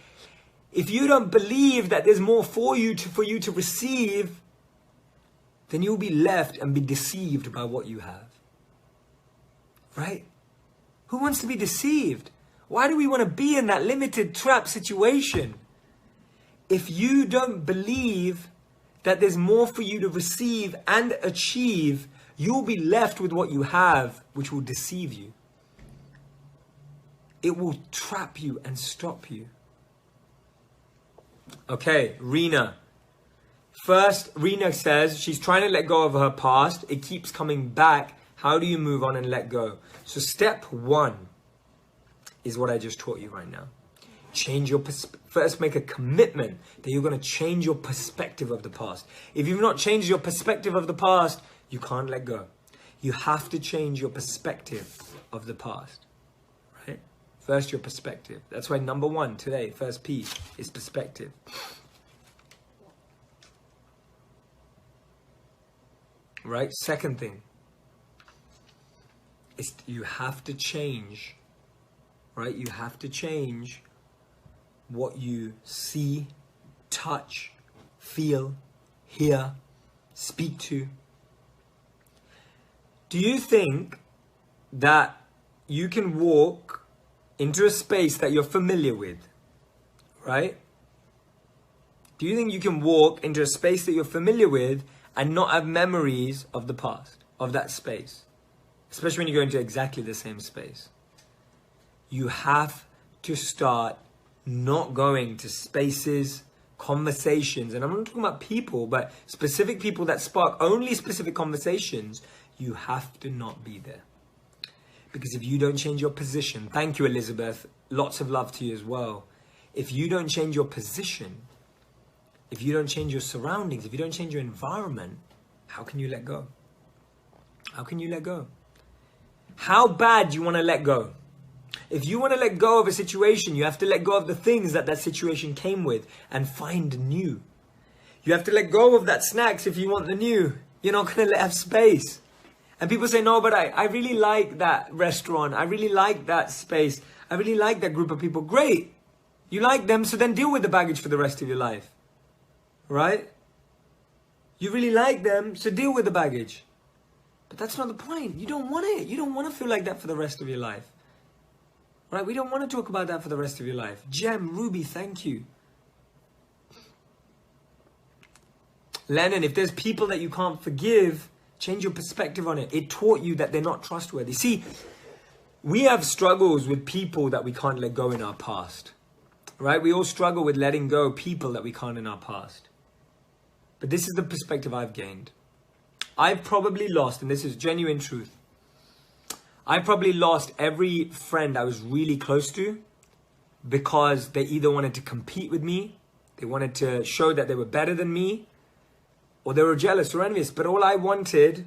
if you don't believe that there's more for you to receive, then you'll be left and be deceived by what you have. Right? Who wants to be deceived? Why do we want to be in that limited trap situation? If you don't believe that there's more for you to receive and achieve, you'll be left with what you have, which will deceive you. It will trap you and stop you. Okay, Rena. First, Rena says she's trying to let go of her past. It keeps coming back. How do you move on and let go? So step one is what I just taught you right now. Change your first, make a commitment that you're going to change your perspective of the past. If you've not changed your perspective of the past, you can't let go. You have to change your perspective of the past. Right? First, your perspective. That's why number one today, first piece, is perspective. Right? Second thing is you have to change. Right? You have to change what you see, touch, feel, hear, speak to. Do you think that you can walk into a space that you're familiar with, right? Do you think you can walk into a space that you're familiar with and not have memories of the past, of that space? Especially when you go into exactly the same space. You have to start not going to spaces, conversations, and I'm not talking about people, but specific people that spark only specific conversations. You have to not be there. Because if you don't change your position, thank you, Elizabeth, lots of love to you as well. If you don't change your position, if you don't change your surroundings, if you don't change your environment, how can you let go? How can you let go? How bad do you want to let go? If you want to let go of a situation, you have to let go of the things that that situation came with and find new. You have to let go of that snacks if you want the new. You're not going to have space. And people say, no, but I really like that restaurant. I really like that space. I really like that group of people. Great. You like them, so then deal with the baggage for the rest of your life. Right? You really like them, so deal with the baggage. But that's not the point. You don't want it. You don't want to feel like that for the rest of your life. Right? We don't want to talk about that for the rest of your life. Jem, Ruby, thank you. Lennon, if there's people that you can't forgive, change your perspective on it. It taught you that they're not trustworthy. See, we have struggles with people that we can't let go in our past. Right? We all struggle with letting go of people that we can't in our past. But this is the perspective I've gained. I've probably lost, and this is genuine truth, I probably lost every friend I was really close to because they either wanted to compete with me, they wanted to show that they were better than me, or they were jealous or envious. But all I wanted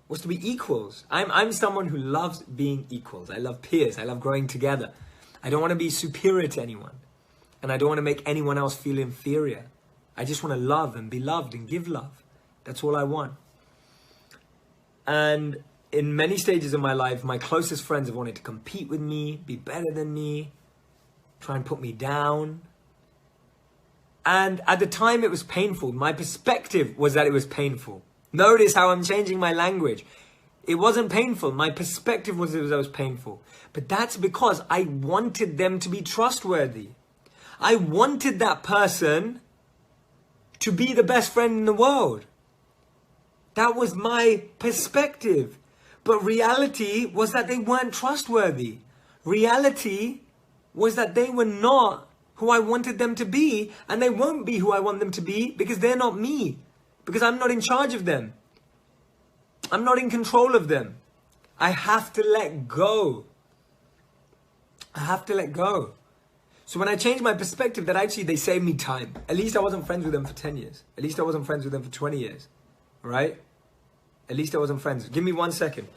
was to be equals. I'm someone who loves being equals. I love peers. I love growing together. I don't want to be superior to anyone. And I don't want to make anyone else feel inferior. I just want to love and be loved and give love. That's all I want. And in many stages of my life, my closest friends have wanted to compete with me, be better than me, try and put me down. And at the time it was painful. My perspective was that it was painful. Notice how I'm changing my language. It wasn't painful. My perspective was that it was painful. But that's because I wanted them to be trustworthy. I wanted that person to be the best friend in the world. That was my perspective. But reality was that they weren't trustworthy. Reality was that they were not who I wanted them to be, and they won't be who I want them to be because they're not me. Because I'm not in charge of them. I'm not in control of them. I have to let go. I have to let go. So when I changed my perspective, that actually they saved me time. At least I wasn't friends with them for 10 years. At least I wasn't friends with them for 20 years. All right? At least I wasn't friends. Give me 1 second.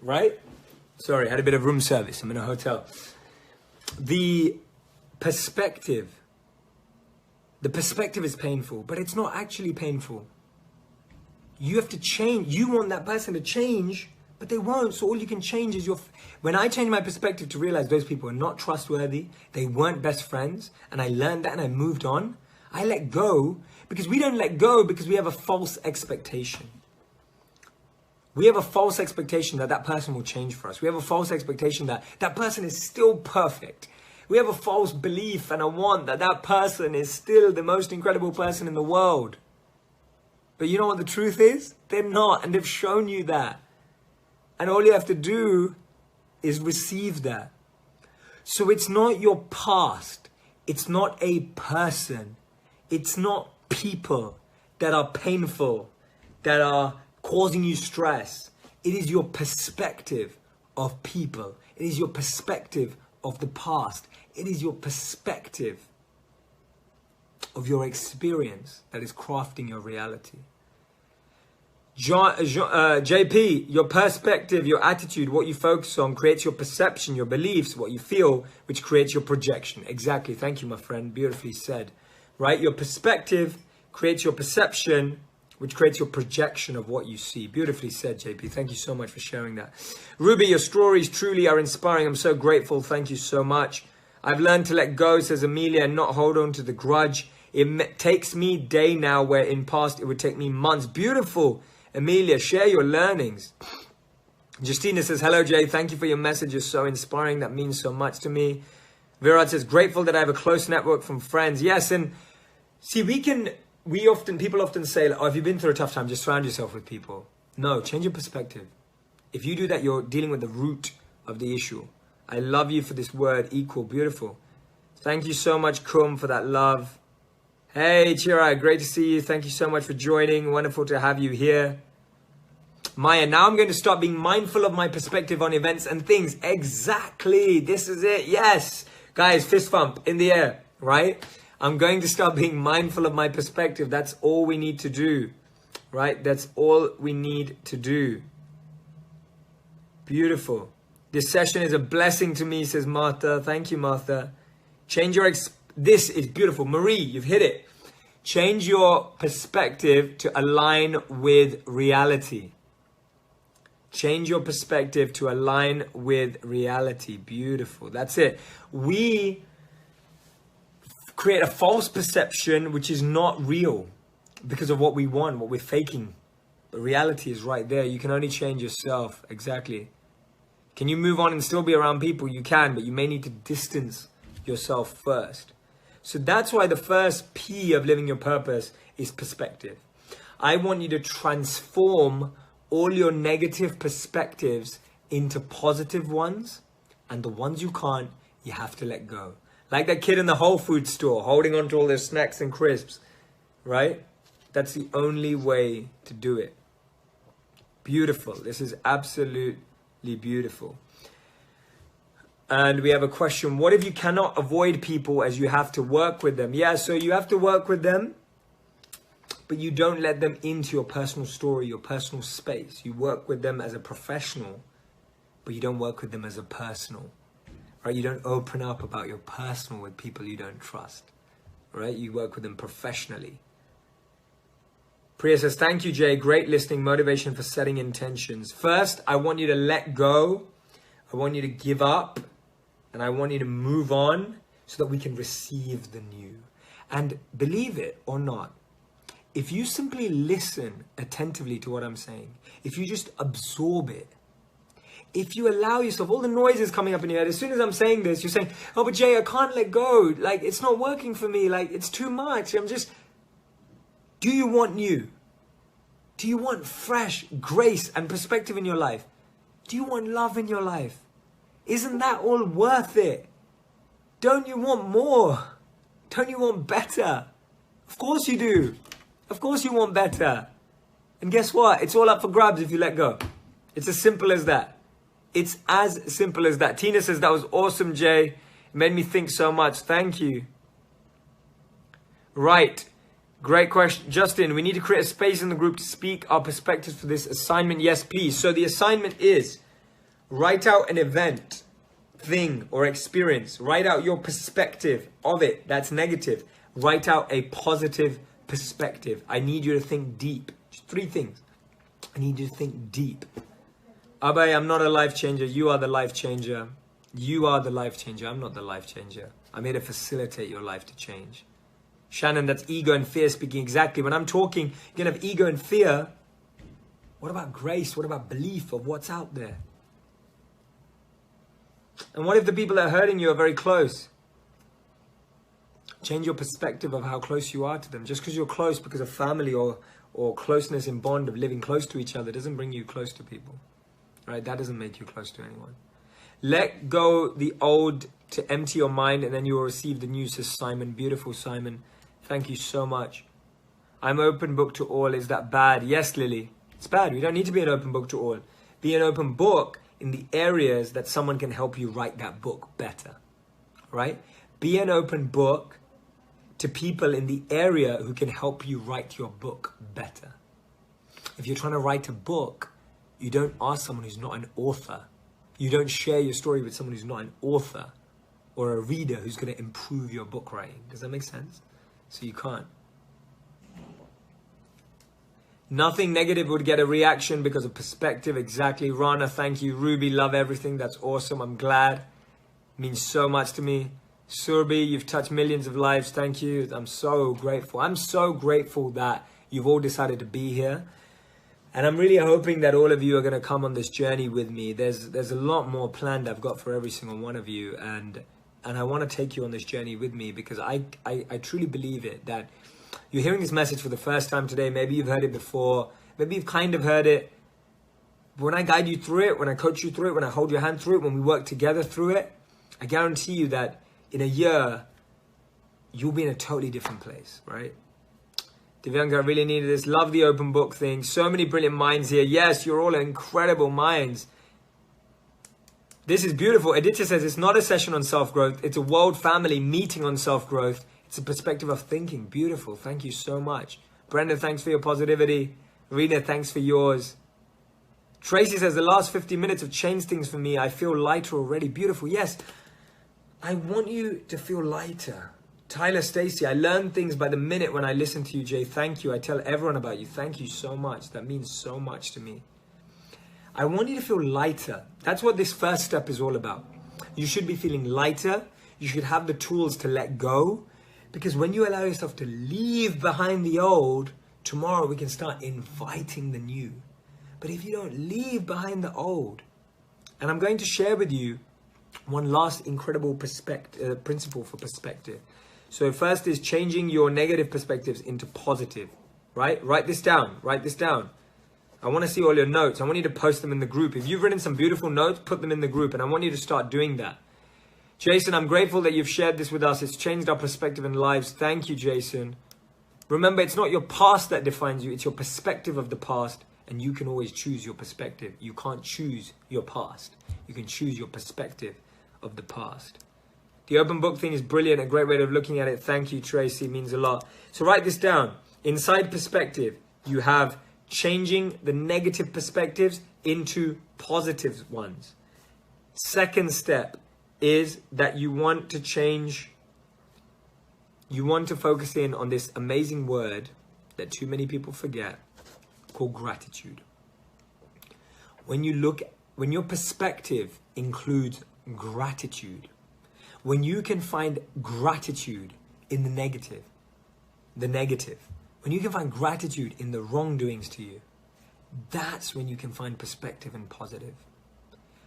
Right? Sorry, I had a bit of room service. I'm in a hotel. The perspective is painful, but it's not actually painful. You have to change. You want that person to change, but they won't. So all you can change is when I changed my perspective to realize those people are not trustworthy, they weren't best friends, and I learned that and I moved on, I let go, because we don't let go because we have a false expectation. We have a false expectation that that person will change for us. We have a false expectation that that person is still perfect. We have a false belief and a want that that person is still the most incredible person in the world. But you know what the truth is? They're not, and they've shown you that. And all you have to do is receive that. So it's not your past. It's not a person. It's not people that are painful, that are causing you stress. It is your perspective of people. It is your perspective of the past. It is your perspective of your experience that is crafting your reality. JP, your perspective, your attitude, what you focus on creates your perception, your beliefs, what you feel, which creates your projection. Exactly. Thank you, my friend. Beautifully said. Right? Your perspective creates your perception, which creates your projection of what you see. Beautifully said, JP. Thank you so much for sharing that. Ruby, your stories truly are inspiring. I'm so grateful. Thank you so much. I've learned to let go, says Amelia, and not hold on to the grudge. It takes me day now where in past it would take me months. Beautiful. Amelia, share your learnings. Justina says, hello, Jay. Thank you for your message. You're so inspiring. That means so much to me. Virat says, grateful that I have a close network from friends. Yes, and see, people often say, oh, if you've been through a tough time, just surround yourself with people. No, change your perspective. If you do that, you're dealing with the root of the issue. I love you for this word, equal. Beautiful. Thank you so much, Kum, for that love. Hey, Chira, great to see you. Thank you so much for joining. Wonderful to have you here. Maya, now I'm going to start being mindful of my perspective on events and things. Exactly. This is it. Yes. Guys, fist bump in the air, right? I'm going to start being mindful of my perspective. That's all we need to do, right? That's all we need to do. Beautiful. This session is a blessing to me, says Martha. Thank you, Martha. Change your this is beautiful. Marie, you've hit it. Change your perspective to align with reality. Change your perspective to align with reality. Beautiful. That's it. We create a false perception which is not real because of what we want, what we're faking. But reality is right there. You can only change yourself. Exactly. Can you move on and still be around people? You can, but you may need to distance yourself first. So that's why the first P of living your purpose is perspective. I want you to transform all your negative perspectives into positive ones, and the ones you can't, you have to let go. Like that kid in the Whole Foods store holding on to all their snacks and crisps, right? That's the only way to do it. Beautiful. This is absolutely beautiful. And we have a question. What if you cannot avoid people as you have to work with them? Yeah, so you have to work with them, but you don't let them into your personal story, your personal space. You work with them as a professional, but you don't work with them as a personal, right? You don't open up about your personal with people you don't trust, right? You work with them professionally. Priya says, thank you, Jay. Great listening, motivation for setting intentions. First, I want you to let go. I want you to give up, and I want you to move on so that we can receive the new. And believe it or not, if you simply listen attentively to what I'm saying, if you just absorb it, if you allow yourself, all the noises coming up in your head, as soon as I'm saying this, you're saying, oh, but Jay, I can't let go. Like, it's not working for me. Like, it's too much. Do you want new? Do you want fresh grace and perspective in your life? Do you want love in your life? Isn't that all worth it? Don't you want more? Don't you want better? Of course you do. Of course you want better. And guess what? It's all up for grabs if you let go. It's as simple as that. It's as simple as that. Tina says, that was awesome, Jay. It made me think so much. Thank you. Right. Great question. Justin, we need to create a space in the group to speak our perspectives for this assignment. Yes, please. So the assignment is write out an event, thing, or experience. Write out your perspective of it. That's negative. Write out a positive perspective. I need you to think deep. Just 3 things. I need you to think deep. Abhay, I'm not a life changer. You are the life changer. You are the life changer. I'm not the life changer. I'm here to facilitate your life to change. Shannon, that's ego and fear speaking. Exactly. When I'm talking, you're going to have ego and fear. What about grace? What about belief of what's out there? And what if the people that are hurting you are very close? Change your perspective of how close you are to them. Just because you're close because of family or closeness in bond of living close to each other doesn't bring you close to people. Right? That doesn't make you close to anyone. Let go the old to empty your mind, and then you will receive the new, says Simon. Beautiful, Simon. Thank you so much. I'm open book to all. Is that bad? Yes, Lily. It's bad. We don't need to be an open book to all. Be an open book in the areas that someone can help you write that book better. Right? Be an open book to people in the area who can help you write your book better. If you're trying to write a book, you don't ask someone who's not an author. You don't share your story with someone who's not an author or a reader who's going to improve your book writing. Does that make sense? So you can't. Nothing negative would get a reaction because of perspective. Exactly. Rana, thank you. Ruby, love everything. That's awesome. I'm glad. It means so much to me. Surbi, you've touched millions of lives. Thank you. I'm so grateful. I'm so grateful that you've all decided to be here. And I'm really hoping that all of you are going to come on this journey with me. There's a lot more planned I've got for every single one of you. And I want to take you on this journey with me because I truly believe it, that you're hearing this message for the first time today. Maybe you've heard it before. Maybe you've kind of heard it. But when I guide you through it, when I coach you through it, when I hold your hand through it, when we work together through it, I guarantee you that in a year, you'll be in a totally different place, right? Divyanka, I really needed this. Love the open book thing. So many brilliant minds here. Yes, you're all incredible minds. This is beautiful. Aditya says it's not a session on self-growth. It's a world family meeting on self-growth. It's a perspective of thinking. Beautiful. Thank you so much. Brenda, thanks for your positivity. Rena, thanks for yours. Tracy says the last 50 minutes have changed things for me. I feel lighter already. Beautiful. Yes, I want you to feel lighter. Tyler Stacy, I learn things by the minute when I listen to you, Jay. Thank you. I tell everyone about you. Thank you so much. That means so much to me. I want you to feel lighter. That's what this first step is all about. You should be feeling lighter. You should have the tools to let go. Because when you allow yourself to leave behind the old, tomorrow we can start inviting the new. But if you don't leave behind the old, and I'm going to share with you one last incredible principle for perspective. So first is changing your negative perspectives into positive, right? Write this down. Write this down. I want to see all your notes. I want you to post them in the group. If you've written some beautiful notes, put them in the group. And I want you to start doing that. Jason, I'm grateful that you've shared this with us. It's changed our perspective and lives. Thank you, Jason. Remember, it's not your past that defines you. It's your perspective of the past. And you can always choose your perspective. You can't choose your past. You can choose your perspective of the past. The open book thing is brilliant. A great way of looking at it. Thank you, Tracy. It means a lot. So write this down. Inside perspective, you have changing the negative perspectives into positive ones. Second step is that you want to focus in on this amazing word that too many people forget, called gratitude. When your perspective includes gratitude, when you can find gratitude in the negative, when you can find gratitude in the wrongdoings to you, that's when you can find perspective and positive.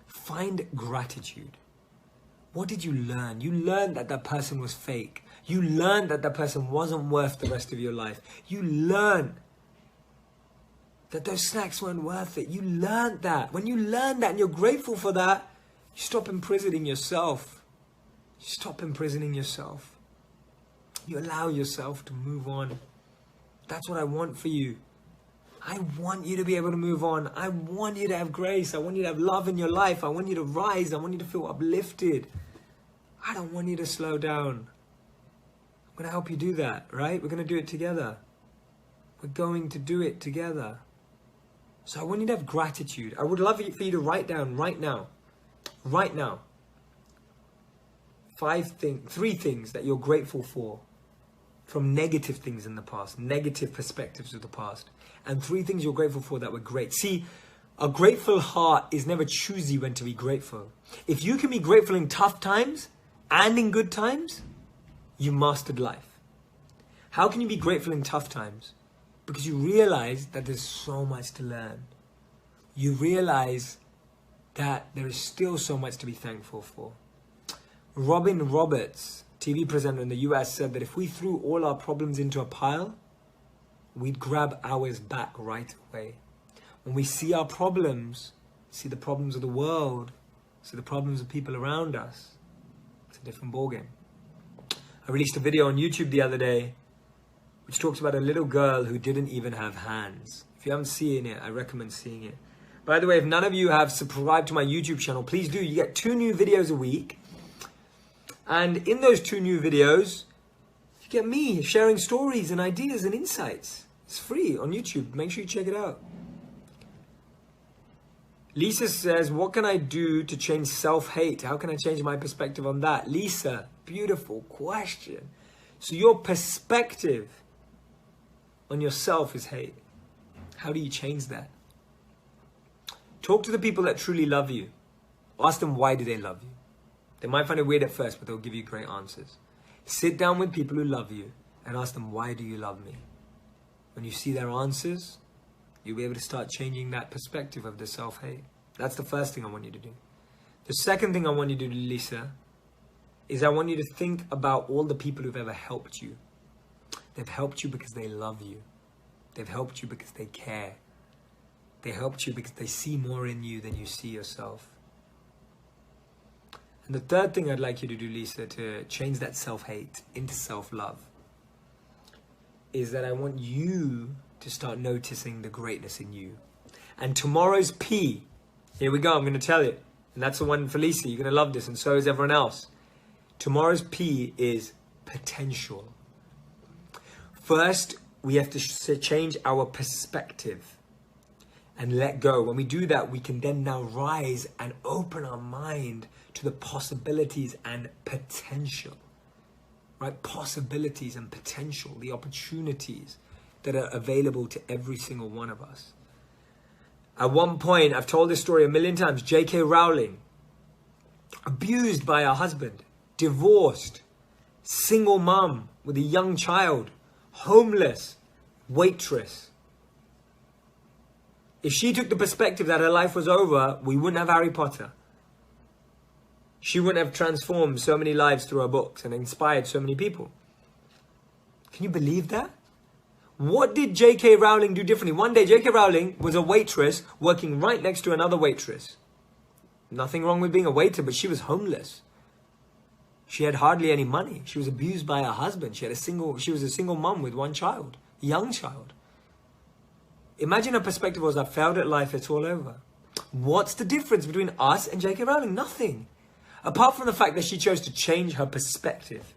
Find gratitude. What did you learn? You learned that that person was fake. You learned that that person wasn't worth the rest of your life. You learned that those snacks weren't worth it. You learned that. When you learn that and you're grateful for that, you stop imprisoning yourself. You stop imprisoning yourself. You allow yourself to move on. That's what I want for you. I want you to be able to move on. I want you to have grace. I want you to have love in your life. I want you to rise. I want you to feel uplifted. I don't want you to slow down. I'm going to help you do that, right? We're going to do it together. We're going to do it together. So I want you to have gratitude. I would love for you to write down right now, 3 things that you're grateful for from negative things in the past, negative perspectives of the past, and 3 things you're grateful for that were great. See, a grateful heart is never choosy when to be grateful. If you can be grateful in tough times and in good times, you mastered life. How can you be grateful in tough times? Because you realize that there's so much to learn. You realize that there is still so much to be thankful for. Robin Roberts, TV presenter in the US, said that if we threw all our problems into a pile, we'd grab ours back right away. When we see our problems, see the problems of the world, see the problems of people around us, it's a different ballgame. I released a video on YouTube the other day which talks about a little girl who didn't even have hands. If you haven't seen it, I recommend seeing it. By the way, if none of you have subscribed to my YouTube channel, please do. You get 2 new videos a week. And in those 2 new videos, you get me sharing stories and ideas and insights. It's free on YouTube. Make sure you check it out. Lisa says, what can I do to change self-hate? How can I change my perspective on that? Lisa, beautiful question. So your perspective on yourself is hate. How do you change that? Talk to the people that truly love you. Ask them, why do they love you? They might find it weird at first, but they'll give you great answers. Sit down with people who love you and ask them, why do you love me? When you see their answers, you'll be able to start changing that perspective of the self-hate. That's the first thing I want you to do. The second thing I want you to do, Lisa, is I want you to think about all the people who've ever helped you. They've helped you because they love you. They've helped you because they care. They helped you because they see more in you than you see yourself. And the third thing I'd like you to do, Lisa, to change that self-hate into self-love, is that I want you to start noticing the greatness in you. And tomorrow's P, here we go, I'm going to tell you. And that's the one for Lisa. You're going to love this, and so is everyone else. Tomorrow's P is potential. First, we have to change our perspective and let go. When we do that, we can then now rise and open our mind to the possibilities and potential, right? Possibilities and potential, the opportunities that are available to every single one of us. At one point, I've told this story a million times, J.K. Rowling, abused by her husband, divorced, single mom with a young child, homeless, waitress. If she took the perspective that her life was over, we wouldn't have Harry Potter. She wouldn't have transformed so many lives through her books and inspired so many people. Can you believe that? What did J.K. Rowling do differently? One day, J.K. Rowling was a waitress working right next to another waitress. Nothing wrong with being a waiter, but she was homeless. She had hardly any money. She was abused by her husband. She was a single mom with one child, a young child. Imagine her perspective was, I failed at life, it's all over. What's the difference between us and J.K. Rowling? Nothing. Apart from the fact that she chose to change her perspective.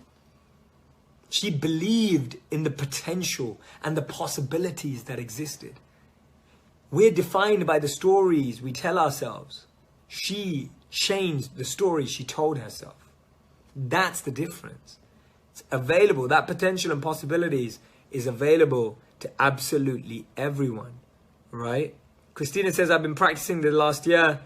She believed in the potential and the possibilities that existed. We're defined by the stories we tell ourselves. She changed the story she told herself. That's the difference. It's available. That potential and possibilities is available to absolutely everyone, right? Christina says, I've been practicing the last year.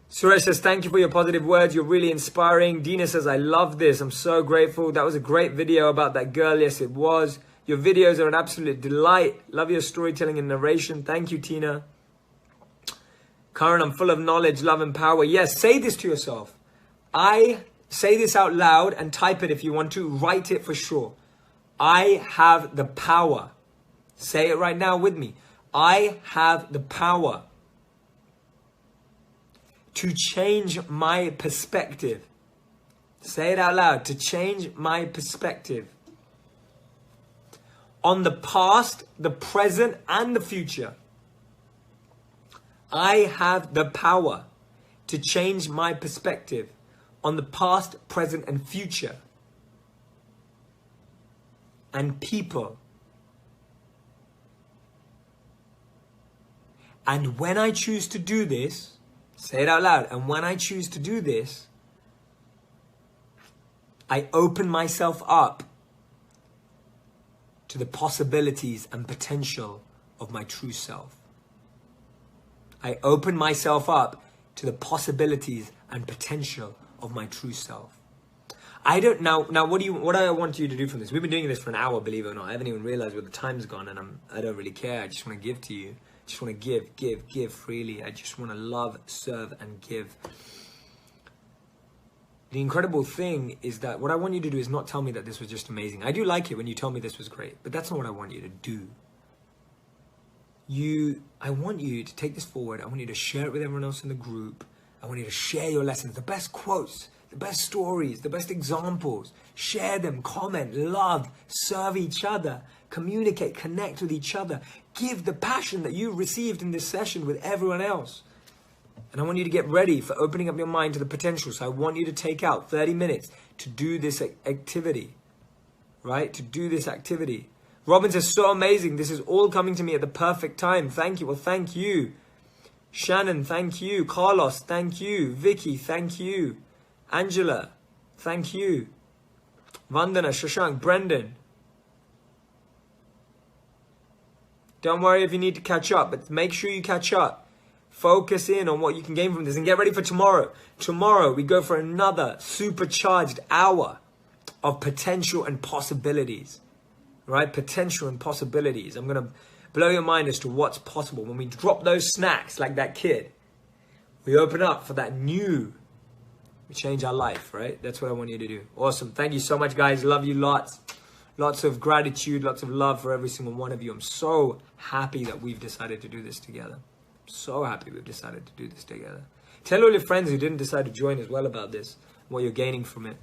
Suresh says, thank you for your positive words. You're really inspiring. Dina says, I love this. I'm so grateful. That was a great video about that girl. Yes, it was. Your videos are an absolute delight. Love your storytelling and narration. Thank you, Tina. Karen, I'm full of knowledge, love, and power. Yes, say this to yourself. I say this out loud and type it if you want to. Write it for sure. I have the power. Say it right now with me. I have the power to change my perspective. Say it out loud. To change my perspective on the past, the present, and the future. I have the power to change my perspective on the past, present, and future. And people. And when I choose to do this, say it out loud, and when I choose to do this, I open myself up to the possibilities and potential of my true self. I open myself up to the possibilities and potential of my true self. I don't now what do I want you to do from this? We've been doing this for an hour, believe it or not. I haven't even realized where the time's gone, and I don't really care. I just want to give to you. I just want to give freely. I just want to love, serve, and give. The incredible thing is that what I want you to do is not tell me that this was just amazing. I do like it when you tell me this was great, but that's not what I want you to do. I want you to take this forward. I want you to share it with everyone else in the group. I want you to share your lessons, the best quotes, the best stories, the best examples. Share them, comment, love, serve each other, communicate, connect with each other. Give the passion that you received in this session with everyone else. And I want you to get ready for opening up your mind to the potential. So I want you to take out 30 minutes to do this activity, right? To do this activity. Robin says, so amazing. This is all coming to me at the perfect time. Thank you. Well, thank you. Shannon, thank you. Carlos, thank you. Vicky, thank you. Angela, thank you. Vandana, Shashank, Brendan. Don't worry if you need to catch up, but make sure you catch up. Focus in on what you can gain from this and get ready for tomorrow. Tomorrow, we go for another supercharged hour of potential and possibilities. Right? Potential and possibilities. I'm going to blow your mind as to what's possible. When we drop those snacks like that kid, we open up for that new. We change our life, right? That's what I want you to do. Awesome. Thank you so much, guys. Love you lots. Lots of gratitude, lots of love for every single one of you. I'm so happy that we've decided to do this together. So happy we've decided to do this together. Tell all your friends who didn't decide to join as well about this, what you're gaining from it.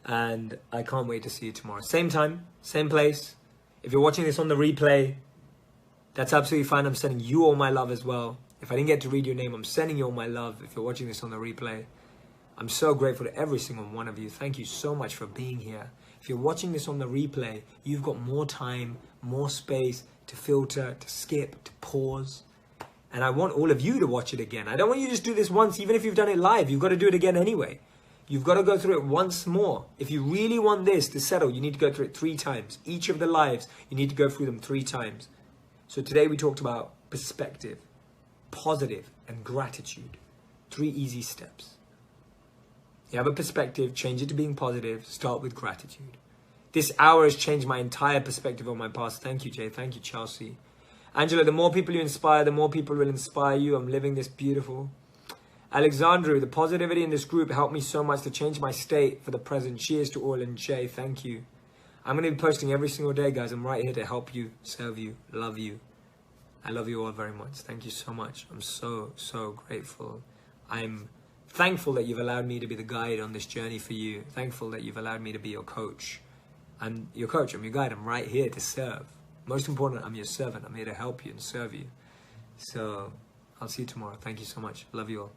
And I can't wait to see you tomorrow. Same time, same place. If you're watching this on the replay, that's absolutely fine. I'm sending you all my love as well. If I didn't get to read your name, I'm sending you all my love. If you're watching this on the replay, I'm so grateful to every single one of you. Thank you so much for being here. If you're watching this on the replay, you've got more time, more space to filter, to skip, to pause. And I want all of you to watch it again. I don't want you to just do this once, even if you've done it live. You've got to do it again anyway. You've got to go through it once more. If you really want this to settle, you need to go through it 3 times. Each of the lives, you need to go through them 3 times. So today we talked about perspective, positive, and gratitude. 3 easy steps. You have a perspective, change it to being positive, start with gratitude. This hour has changed my entire perspective on my past. Thank you, Jay. Thank you, Chelsea. Angela, the more people you inspire, the more people will inspire you. I'm living this beautiful. Alexandru, the positivity in this group helped me so much to change my state for the present. Cheers to all. And Jay, thank you. I'm going to be posting every single day, guys. I'm right here to help you, serve you, love you. I love you all very much. Thank you so much. I'm so, so grateful. I'm thankful that you've allowed me to be the guide on this journey for you. Thankful that you've allowed me to be your coach. I'm your coach. I'm your guide. I'm right here to serve. Most important, I'm your servant. I'm here to help you and serve you. So I'll see you tomorrow. Thank you so much. Love you all.